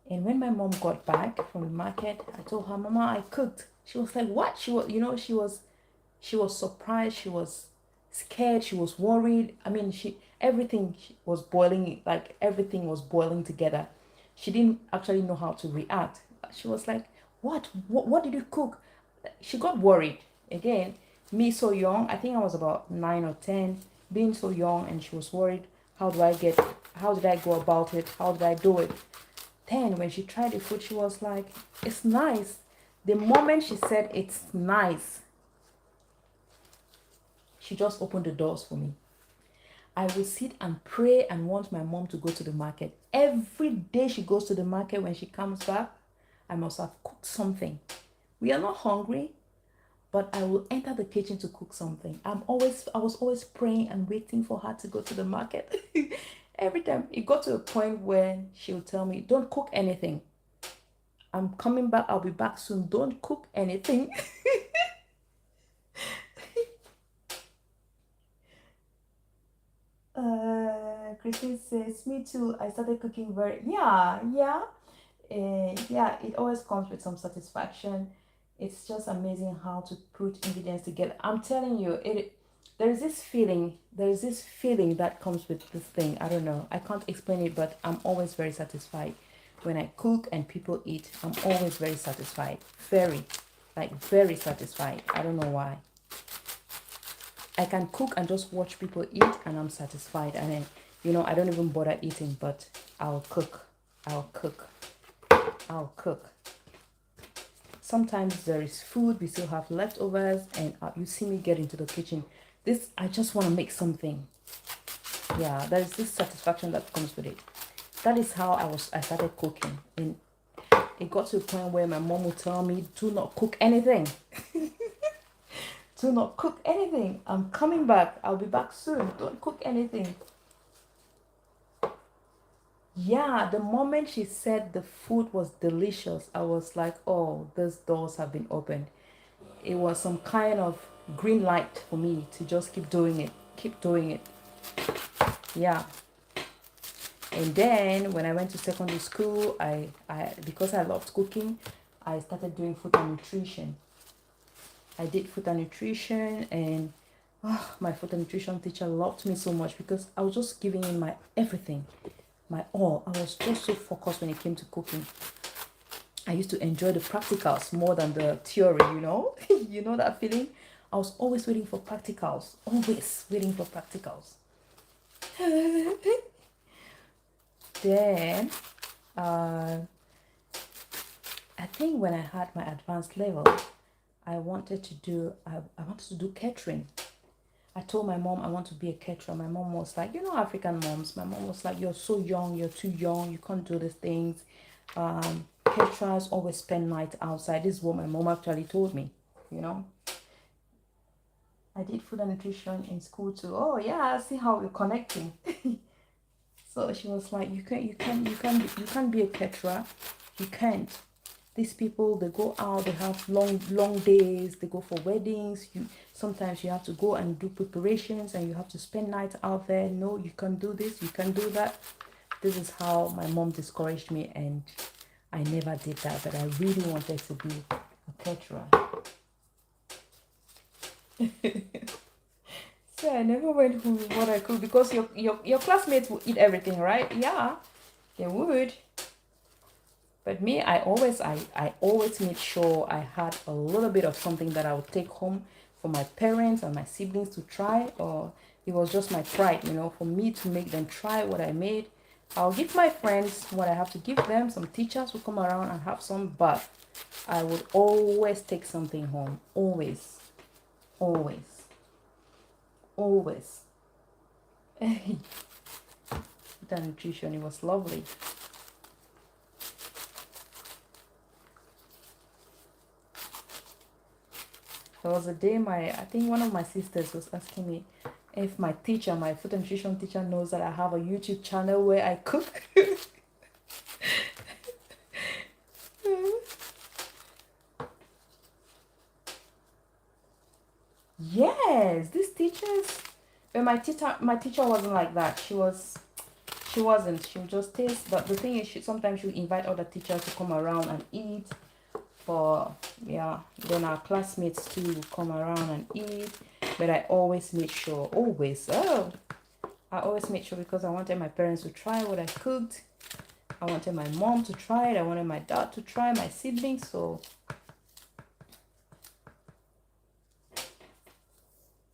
when my mom got back from the market, I told her, "Mama, I cooked." She was like, "What?" She was surprised. She was scared. She was worried. I mean, everything was boiling, like everything was boiling together. She didn't actually know how to react. She was like, What did you cook?" She got worried. Again, me so young, I think I was about 9 or 10, being so young, and she was worried. How did I go about it? How did I do it? Then when she tried the food, she was like, "It's nice." The moment she said it's nice, she just opened the doors for me. I will sit and pray and want my mom to go to the market. Every day she goes to the market, when she comes back, I must have cooked something. We are not hungry, but I will enter the kitchen to cook something. I was always praying and waiting for her to go to the market. Every time it got to a point where she would tell me, "Don't cook anything. I'm coming back. I'll be back soon. Don't cook anything." Christine says, "Me too. I started cooking yeah. Yeah, it always comes with some satisfaction. It's just amazing how to put ingredients together. I'm telling you, there's this feeling that comes with this thing. I don't know. I can't explain it, but I'm always very satisfied when I cook and people eat. I'm always very satisfied. Very. like very satisfied. I don't know why. I can cook and just watch people eat and I'm satisfied. And then, you know, I don't even bother eating, but I'll cook. I'll cook. I'll cook. Sometimes there is food, we still have leftovers, and you see me get into the kitchen. This, I just want to make something. Yeah, there is this satisfaction that comes with it. That is how I started cooking. And it got to a point where my mom would tell me, do not cook anything. Do not cook anything. I'm coming back. I'll be back soon. Don't cook anything. Yeah, the moment she said the food was delicious, I was like, oh, those doors have been opened. It was some kind of green light for me to just keep doing it. Keep doing it. Yeah. And then when I went to secondary school, I because I loved cooking, I started doing food and nutrition. I did food and nutrition, and my food and nutrition teacher loved me so much because I was just giving in my everything, my all. I was just so focused when it came to cooking. I used to enjoy the practicals more than the theory, you know? You know that feeling? I was always waiting for practicals. Always waiting for practicals. Then, I think when I had my advanced level, I wanted to do catering. I told my mom I want to be a caterer. My mom was like, you know, African moms. My mom was like, you're so young, you're too young, you can't do these things. Caterers always spend night outside. This is what my mom actually told me, you know. I did food and nutrition in school too. Oh yeah, see how we're connecting. So she was like, you can't be a caterer. You can't. These people, they go out, they have long days, they go for weddings. Sometimes you have to go and do preparations and you have to spend night out there. No, you can't do this, you can't do that. This is how my mom discouraged me, and I never did that, but I really wanted to be a caterer. So I never went home with what I could, because your classmates would eat everything, right? Yeah, they would. But me, I always made sure I had a little bit of something that I would take home for my parents and my siblings to try, or it was just my pride, you know, for me to make them try what I made. I'll give my friends what I have to give them. Some teachers will come around and have some, but I would always take something home. Always. Always. Always. The nutrition, it was lovely. There was a day I think one of my sisters was asking me if my teacher, my food and nutrition teacher, knows that I have a YouTube channel where I cook. Yes, these teachers. But my teacher wasn't like that. She wasn't. She would just taste. But the thing is, sometimes she would invite other teachers to come around and eat. Then our classmates too would come around and eat. But I always made sure, I always made sure, because I wanted my parents to try what I cooked. I wanted my mom to try it. I wanted my dad to try, my siblings. So,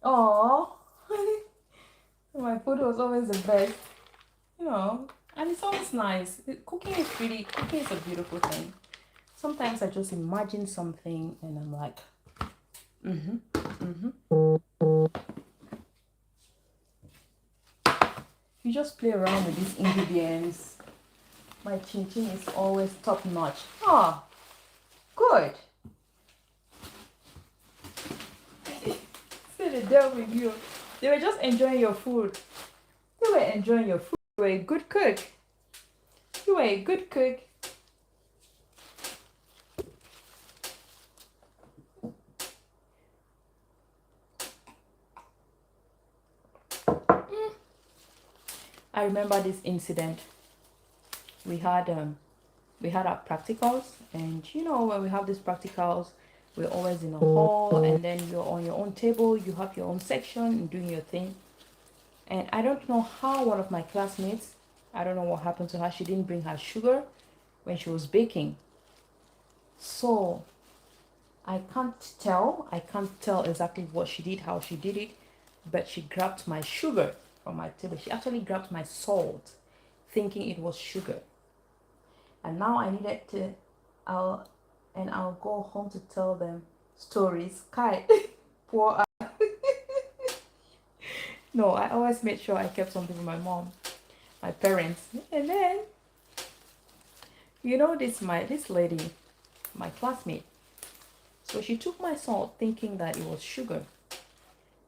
oh, my food was always the best, you know. And it's always nice. Cooking is a beautiful thing. Sometimes I just imagine something and I'm like, You just play around with these ingredients. My chin chin is always top notch. Ah, good. See the devil with you. They were just enjoying your food. You were enjoying your food. You were a good cook. You were a good cook. I remember this incident. We had our practicals, and you know, when we have these practicals, we're always in a hall, and then you're on your own table, you have your own section and doing your thing. And I don't know how one of my classmates, I don't know what happened to her, she didn't bring her sugar when she was baking. So I can't tell exactly what she did, how she did it, but she grabbed my sugar from my table. She actually grabbed my salt, thinking it was sugar. And now I needed to, I'll go home to tell them stories. Kai, poor. No, I always made sure I kept something from my mom, my parents, and then this lady, my classmate. So she took my salt thinking that it was sugar,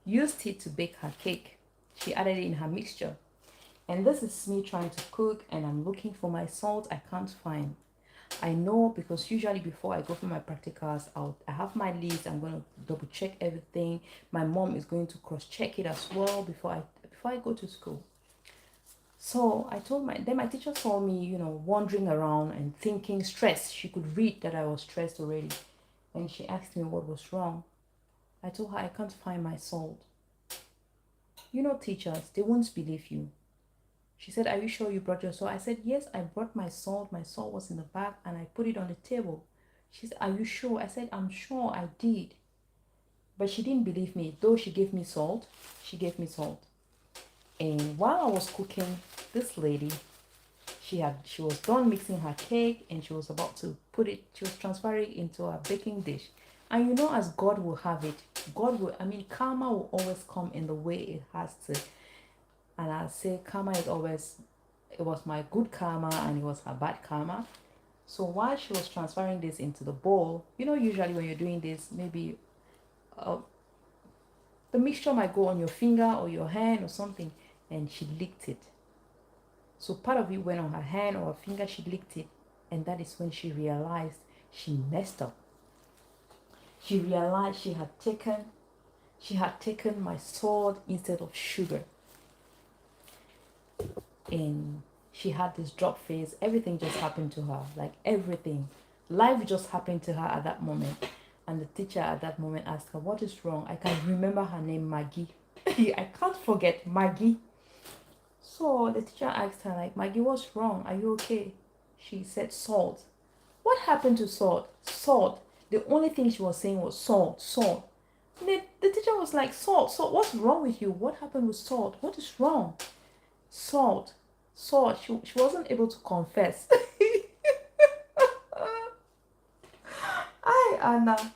used it to bake her cake. She added it in her mixture. And this is me trying to cook and I'm looking for my salt I can't find. I know because usually before I go for my practicals, I have my list. I'm going to double check everything. My mom is going to cross check it as well before I go to school. So then my teacher saw me, wandering around and thinking stressed. She could read that I was stressed already. And she asked me what was wrong. I told her I can't find my salt. Teachers, they won't believe you. She said, are you sure you brought your salt? I said, yes, I brought my salt. My salt was in the bag and I put it on the table. She said, are you sure? I said, I'm sure I did. But she didn't believe me. Though she gave me salt, And while I was cooking, this lady, she was done mixing her cake and she was about to she was transferring it into a baking dish. And as God will have it, karma will always come in the way it has to. And I say karma it was my good karma and it was her bad karma. So while she was transferring this into the bowl, usually when you're doing this, maybe the mixture might go on your finger or your hand or something, and she licked it. So part of it went on her hand or her finger, she licked it, and that is when she realized she messed up. She realized she had taken my salt instead of sugar. And she had this drop face. Everything just happened to her, like everything. Life just happened to her at that moment. And the teacher at that moment asked her, what is wrong? I can remember her name, Maggie. I can't forget Maggie. So the teacher asked her, like, Maggie, what's wrong? Are you okay? She said, salt. What happened to salt? Salt. The only thing she was saying was salt, salt. And the teacher was like, salt, what's wrong with you? What happened with salt? What is wrong? Salt. She wasn't able to confess. Hi, Anna.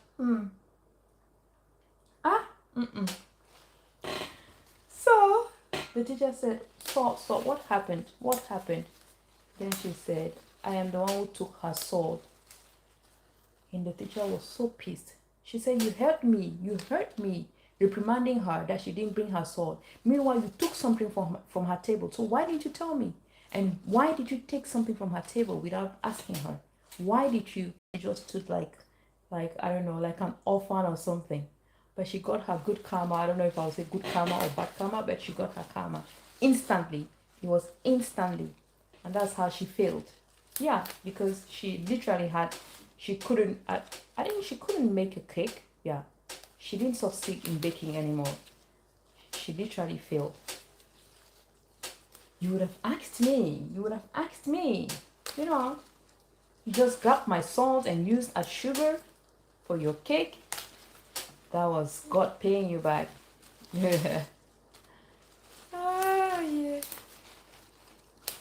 So the teacher said, salt, what happened? Then she said, I am the one who took her salt. And the teacher was so pissed. She said, you hurt me, reprimanding her that she didn't bring her salt. Meanwhile, you took something from her table. So why didn't you tell me? And why did you take something from her table without asking her? Why did you just stood like I don't know, like an orphan or something? But she got her good karma. I don't know if I would say good karma or bad karma, but she got her karma instantly. It was instantly. And that's how she failed. Yeah, because she literally she couldn't make a cake. Yeah, she didn't succeed in baking anymore. She literally failed. You would have asked me. You just grabbed my salt and used as sugar for your cake. That was God paying you back. Ah, yeah.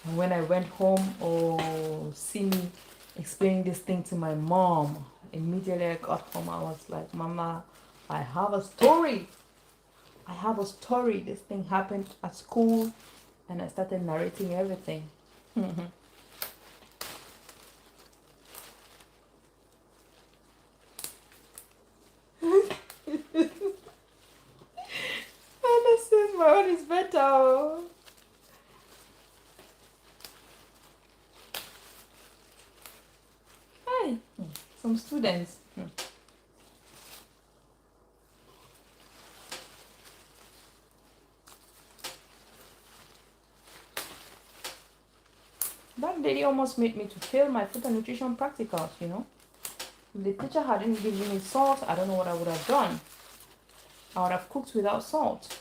And when I went home, see me explaining this thing to my mom. Immediately I got home, I was like, Mama, I have a story. This thing happened at school, and I started narrating everything. Understand, my own is better. Hey, some students. That lady almost made me to fail my food and nutrition practicals, If the teacher hadn't given me salt, I don't know what I would have done. I would have cooked without salt.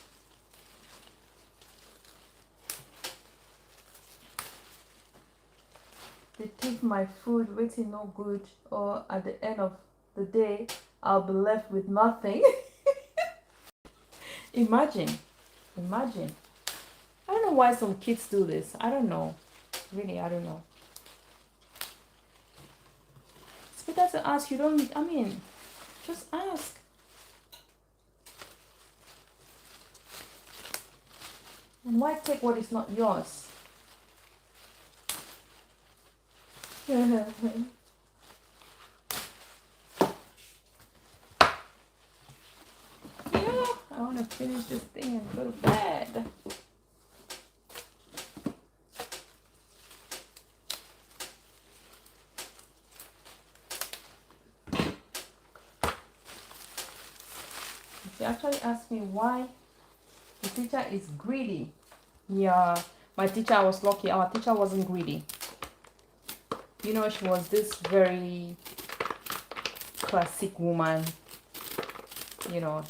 They take my food, waiting no good, or at the end of the day, I'll be left with nothing. Imagine. Imagine. I don't know why some kids do this. I don't know. Really, I don't know. It's better to ask. You don't, I mean, just ask. And why take what is not yours? Yeah, I want to finish this thing and go to bed. She actually asked me why the teacher is greedy. Yeah, my teacher, I was lucky. Our teacher wasn't greedy. You know, she was this very classic woman. You know,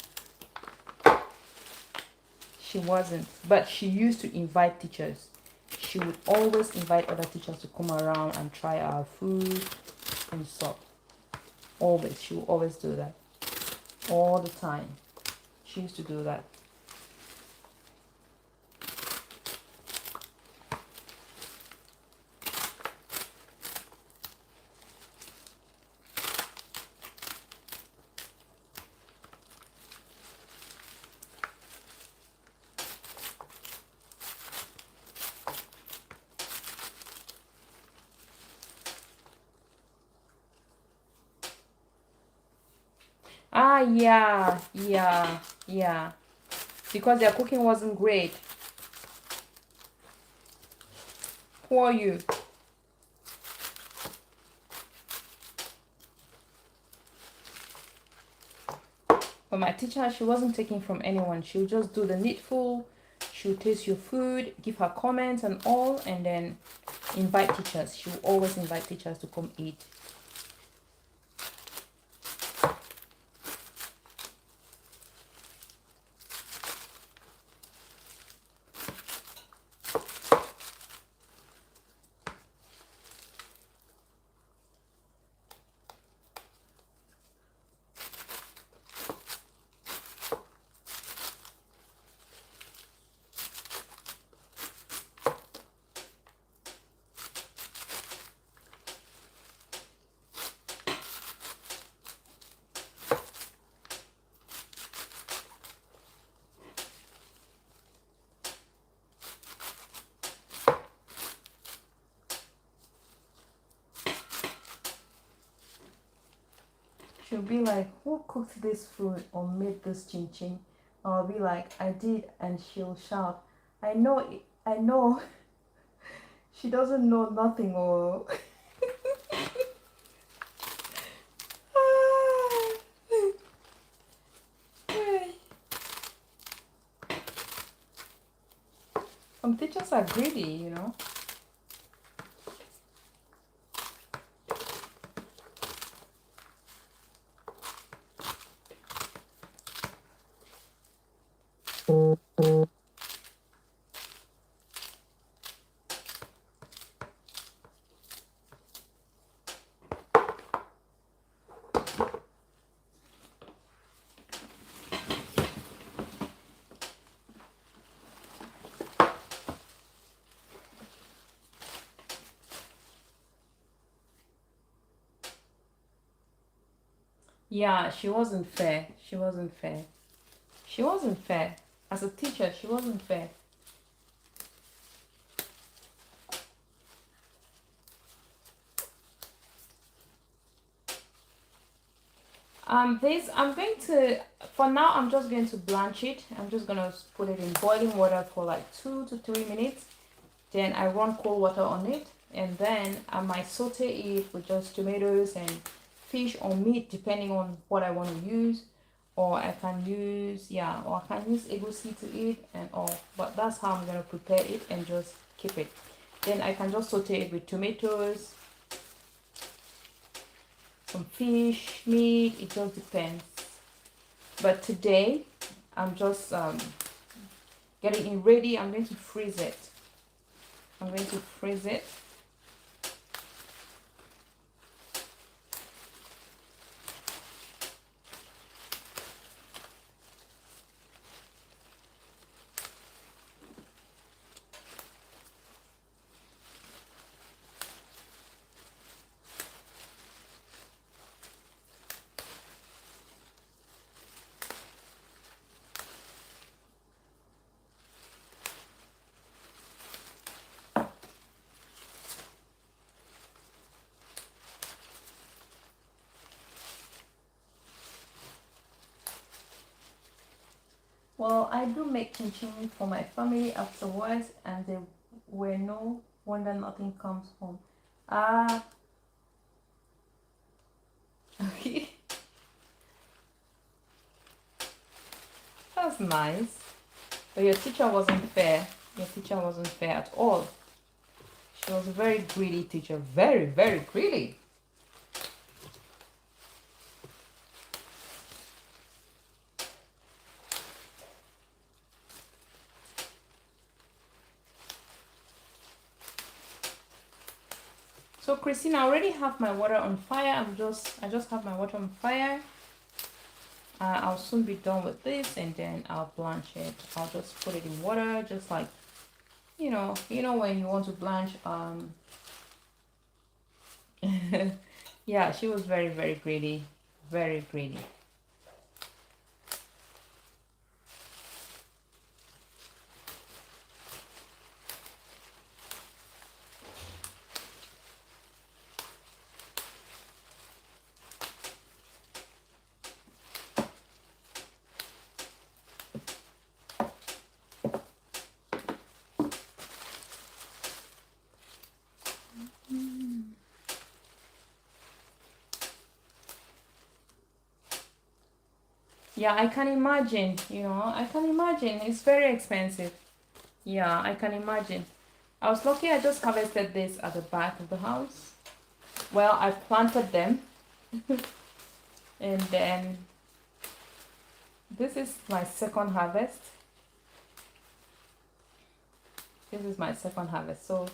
she wasn't. But she used to invite teachers. She would always invite other teachers to come around and try our food and stuff. Always. She would always do that. All the time. She used to do that. Ah, yeah. Because their cooking wasn't great. Who are you? But my teacher, she wasn't taking from anyone. She would just do the needful. She would taste your food, give her comments and all, and then invite teachers. She would always invite teachers to come eat. She'll be like, who cooked this food or made this chin chin? I'll be like, I did, and she'll shout, I know. She doesn't know nothing or some teachers are greedy, you know. Yeah, she wasn't fair. She wasn't fair. She wasn't fair. As a teacher, she wasn't fair. I'm going to, for now, I'm just going to blanch it. I'm just going to put it in boiling water for like 2 to 3 minutes. Then I run cold water on it. And then I might saute it with just tomatoes and fish or meat, depending on what I want to use. Or I can use, or I can use egusi to eat and all. But that's how I'm going to prepare it and just keep it. Then I can just saute it with tomatoes, some fish, meat, it just depends. But today, I'm just getting it ready. I'm going to freeze it. I'm going to freeze it. Well, I do make chin for my family afterwards, and they were no wonder nothing comes home. Ah, okay. That's nice. But your teacher wasn't fair. Your teacher wasn't fair at all. She was a very greedy teacher. Very, very greedy. So Christine, I already have my water on fire. I just have my water on fire. I'll soon be done with this, and then I'll blanch it. I'll just put it in water, just like you know when you want to blanch. Yeah, she was very, very greedy, very greedy. Yeah, I can imagine, I can imagine. It's very expensive. Yeah, I can imagine. I was lucky I just harvested this at the back of the house. Well, I planted them. And then this is my second harvest. This is my second harvest. So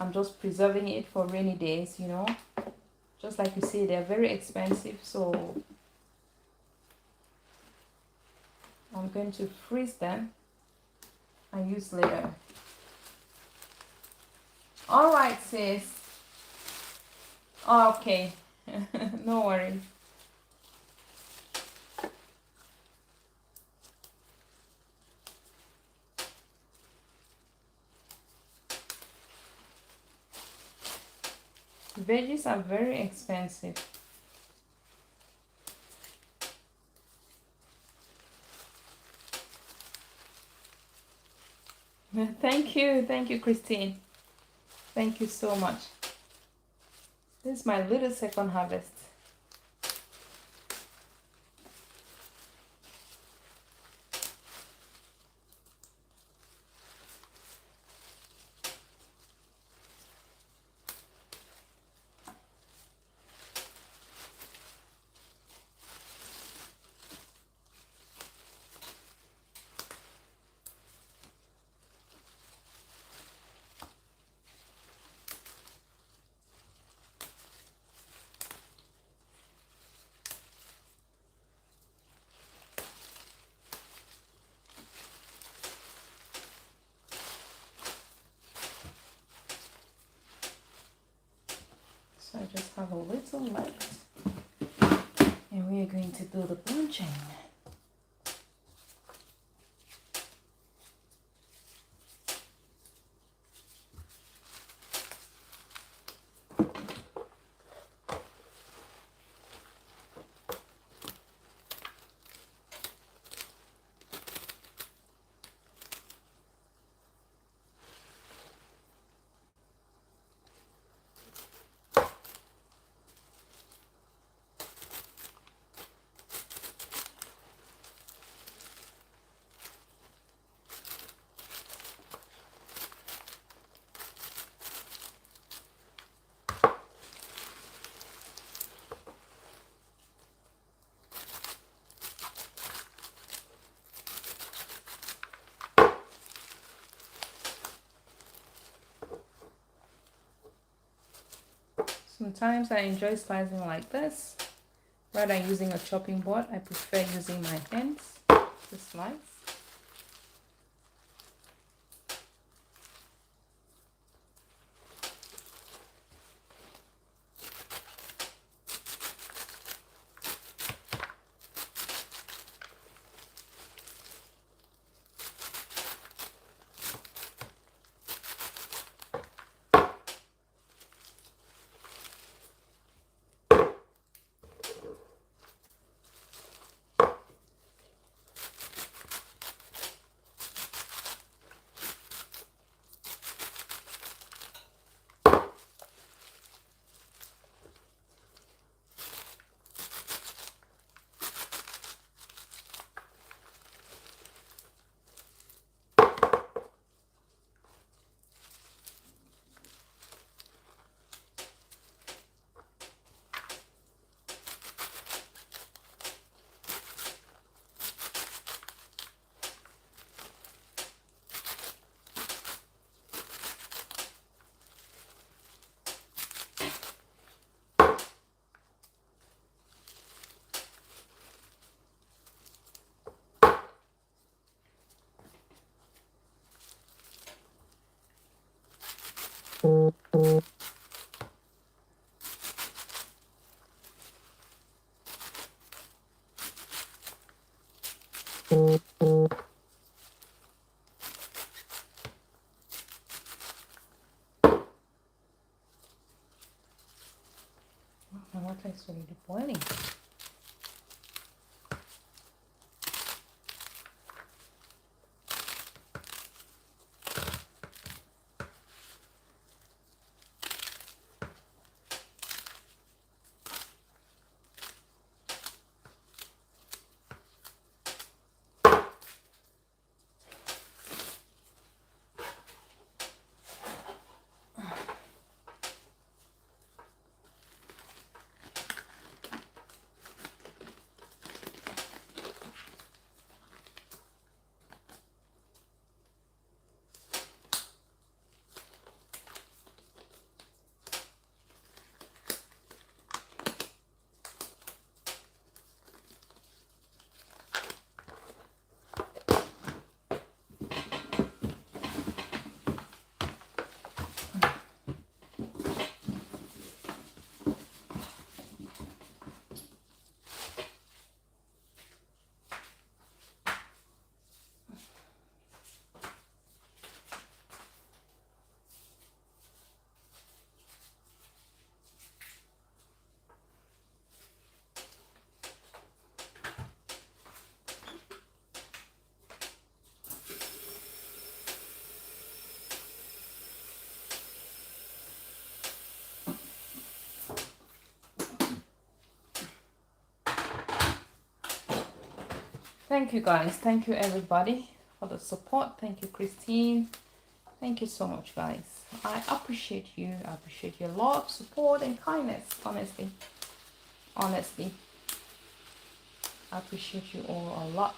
I'm just preserving it for rainy days, Just like you see, they're very expensive. So I'm going to freeze them and use later. All right, sis. Oh, okay. No worries. Veggies are very expensive. Thank you, Christine. Thank you so much. This is my little second harvest. So I just have a little left, and we are going to do the blanching. Sometimes I enjoy slicing like this. Rather than using a chopping board, I prefer using my hands to slice. My water is already boiling. Thank you guys. Thank you everybody for the support. Thank you, Christine. Thank you so much, guys. I appreciate you. I appreciate your love, support, and kindness. Honestly. Honestly. I appreciate you all a lot.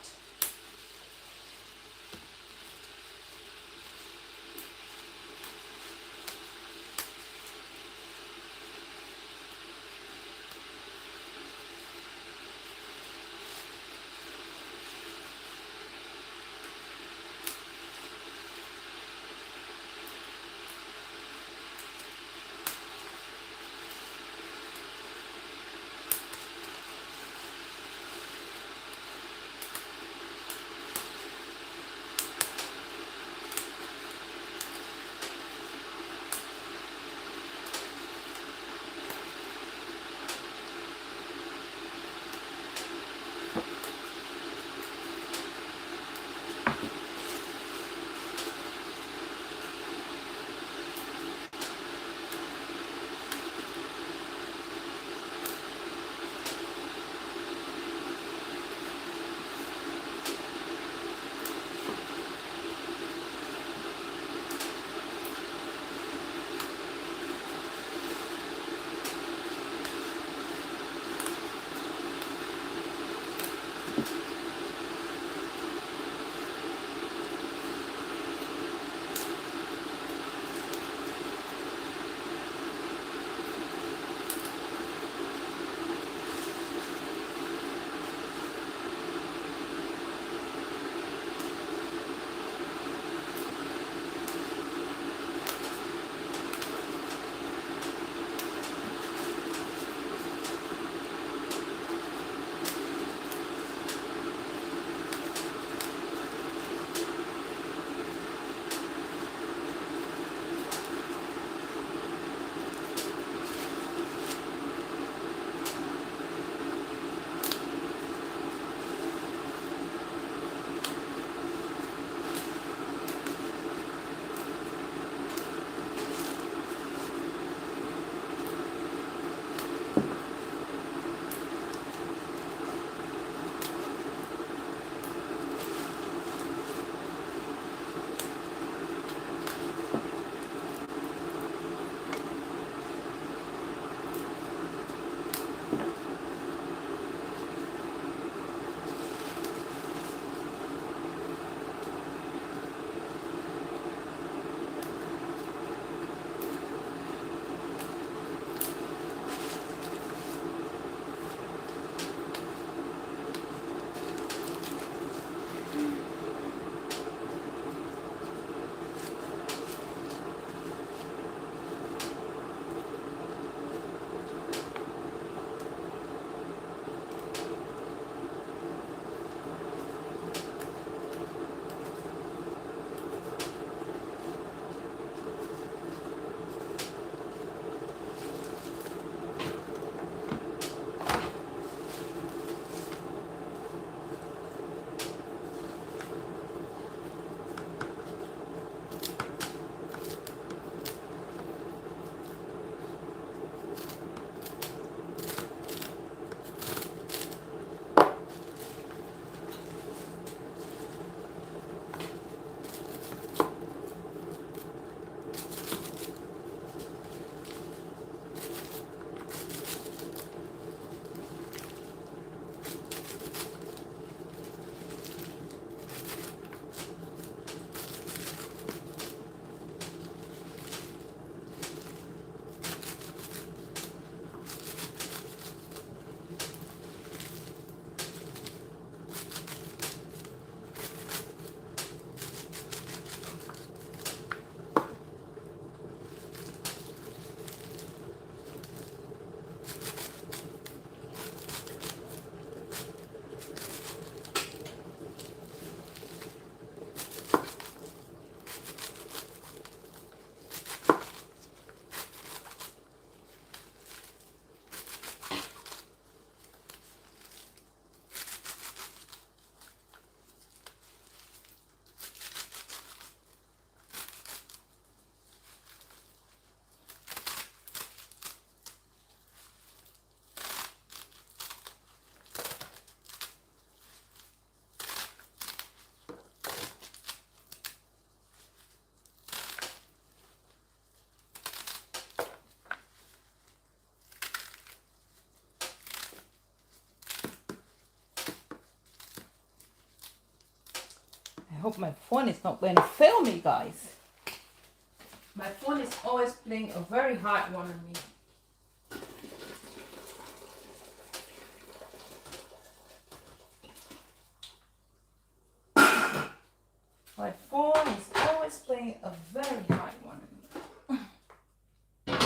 I hope my phone is not going to fail me, guys. My phone is always playing a very hard one on me. My phone is always playing a very hard one on me.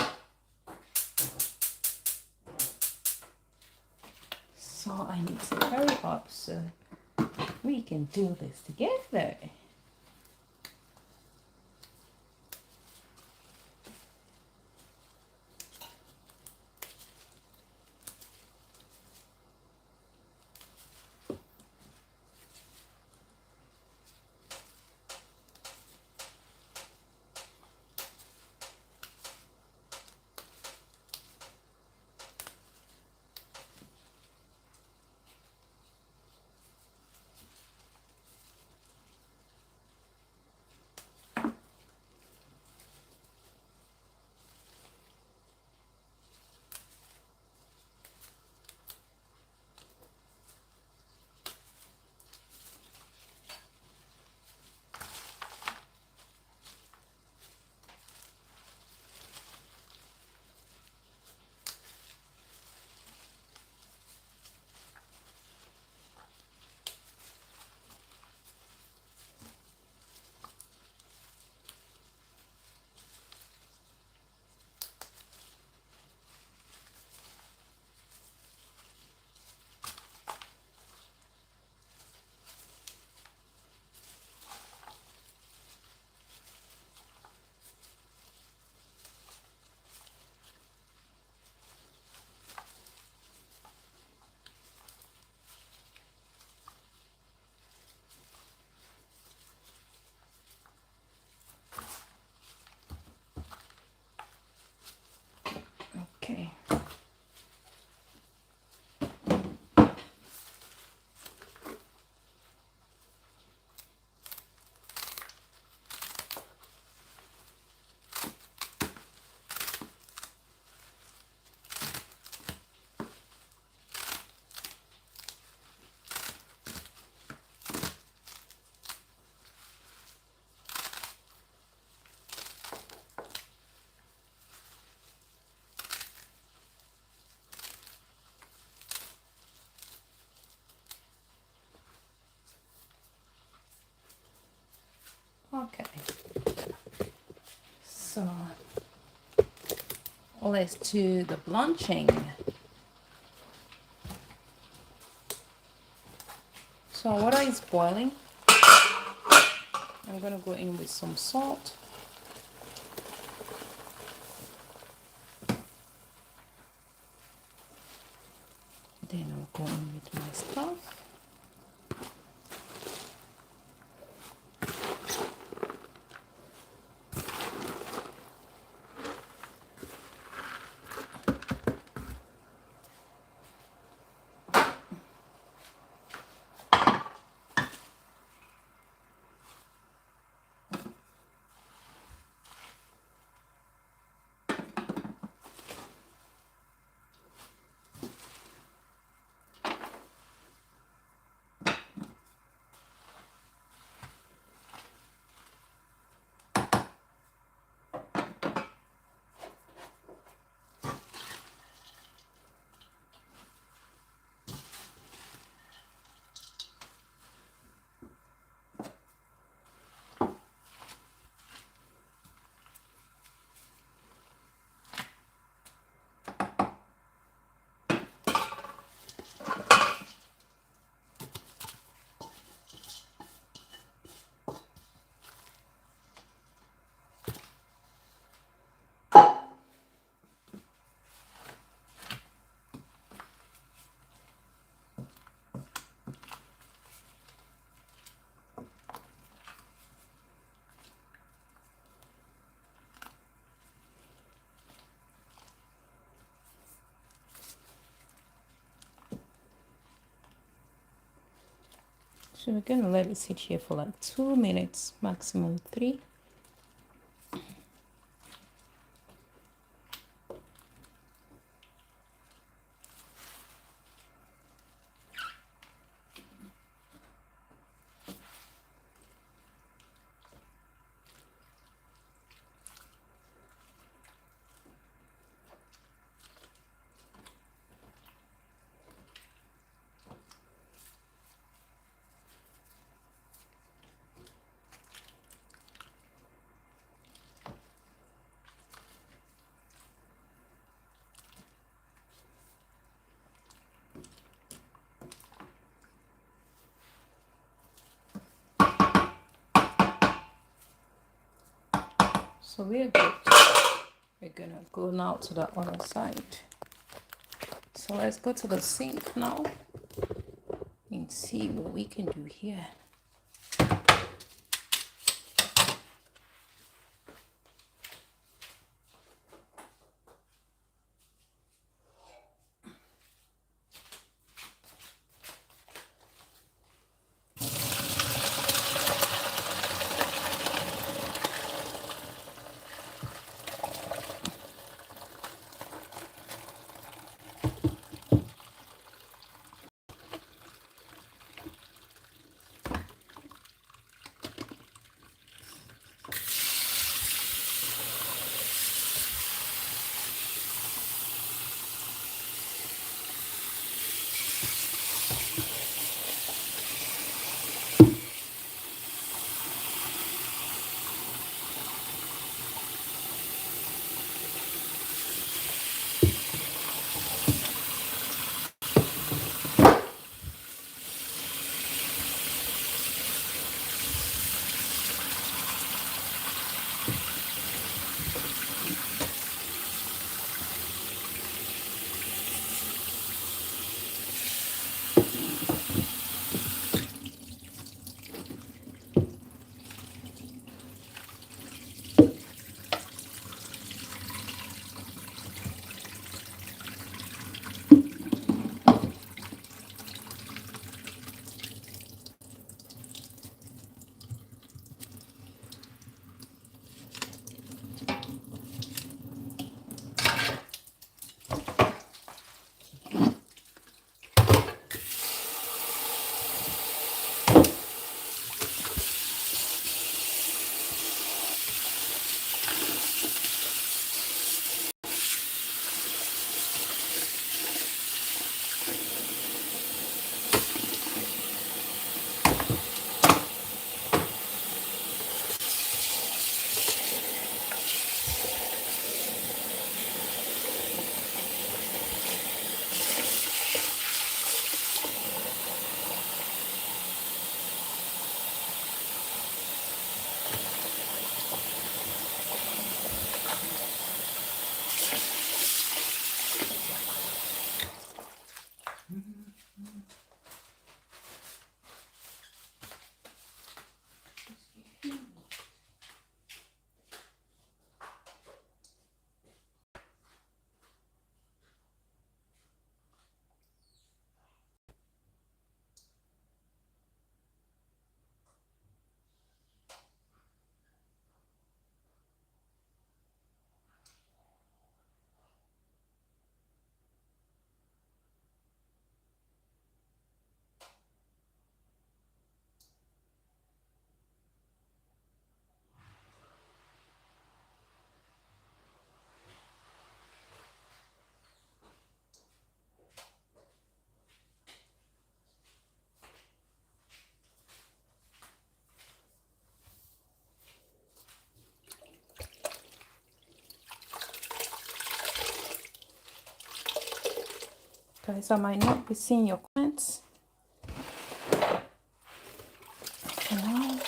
So I need to hurry up so we can do this together. Okay. Okay. So let's do the blanching. So water is boiling. I'm gonna go in with some salt. Then I'll go in with my stuff. So we're gonna let it sit here for like 2 minutes, maximum 3. So we're good. We're gonna go now to the other side. So let's go to the sink now and see what we can do here. Guys, I might not be seeing your comments. For now.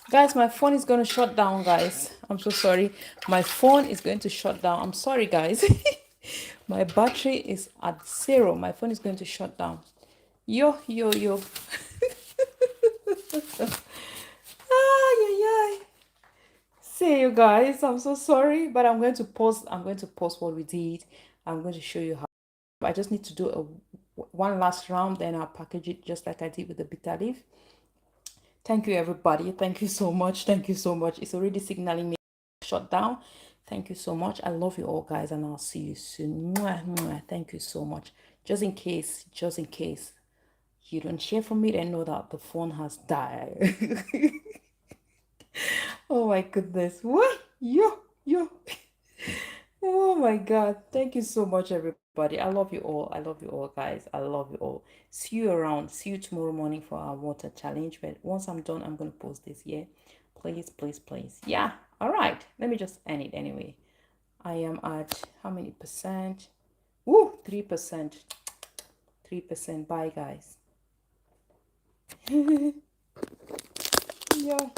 Guys, my phone is going to shut down, guys. I'm so sorry. My phone is going to shut down. I'm sorry, guys. My battery is at 0. My phone is going to shut down. Yo, yo, yo. Ay, ay, ay. See you guys. I'm so sorry, but I'm going to post. I'm going to post what we did. I'm going to show you how. I just need to do one last round, then I'll package it just like I did with the bitter leaf. Thank you, everybody. Thank you so much. Thank you so much. It's already signaling me shut down. Thank you so much. I love you all, guys, and I'll see you soon. Mwah, mwah. Thank you so much. Just in case you don't hear from me, then know that the phone has died. Oh my goodness. What? Yo, yo. Oh my God. Thank you so much, everybody. I love you all. I love you all, guys. I love you all. See you around. See you tomorrow morning for our water challenge. But once I'm done, I'm going to post this. Yeah. Please, please, please. Yeah. All right. Let me just end it anyway. I am at how many percent? Woo, 3%. 3%. Bye, guys. Yeah.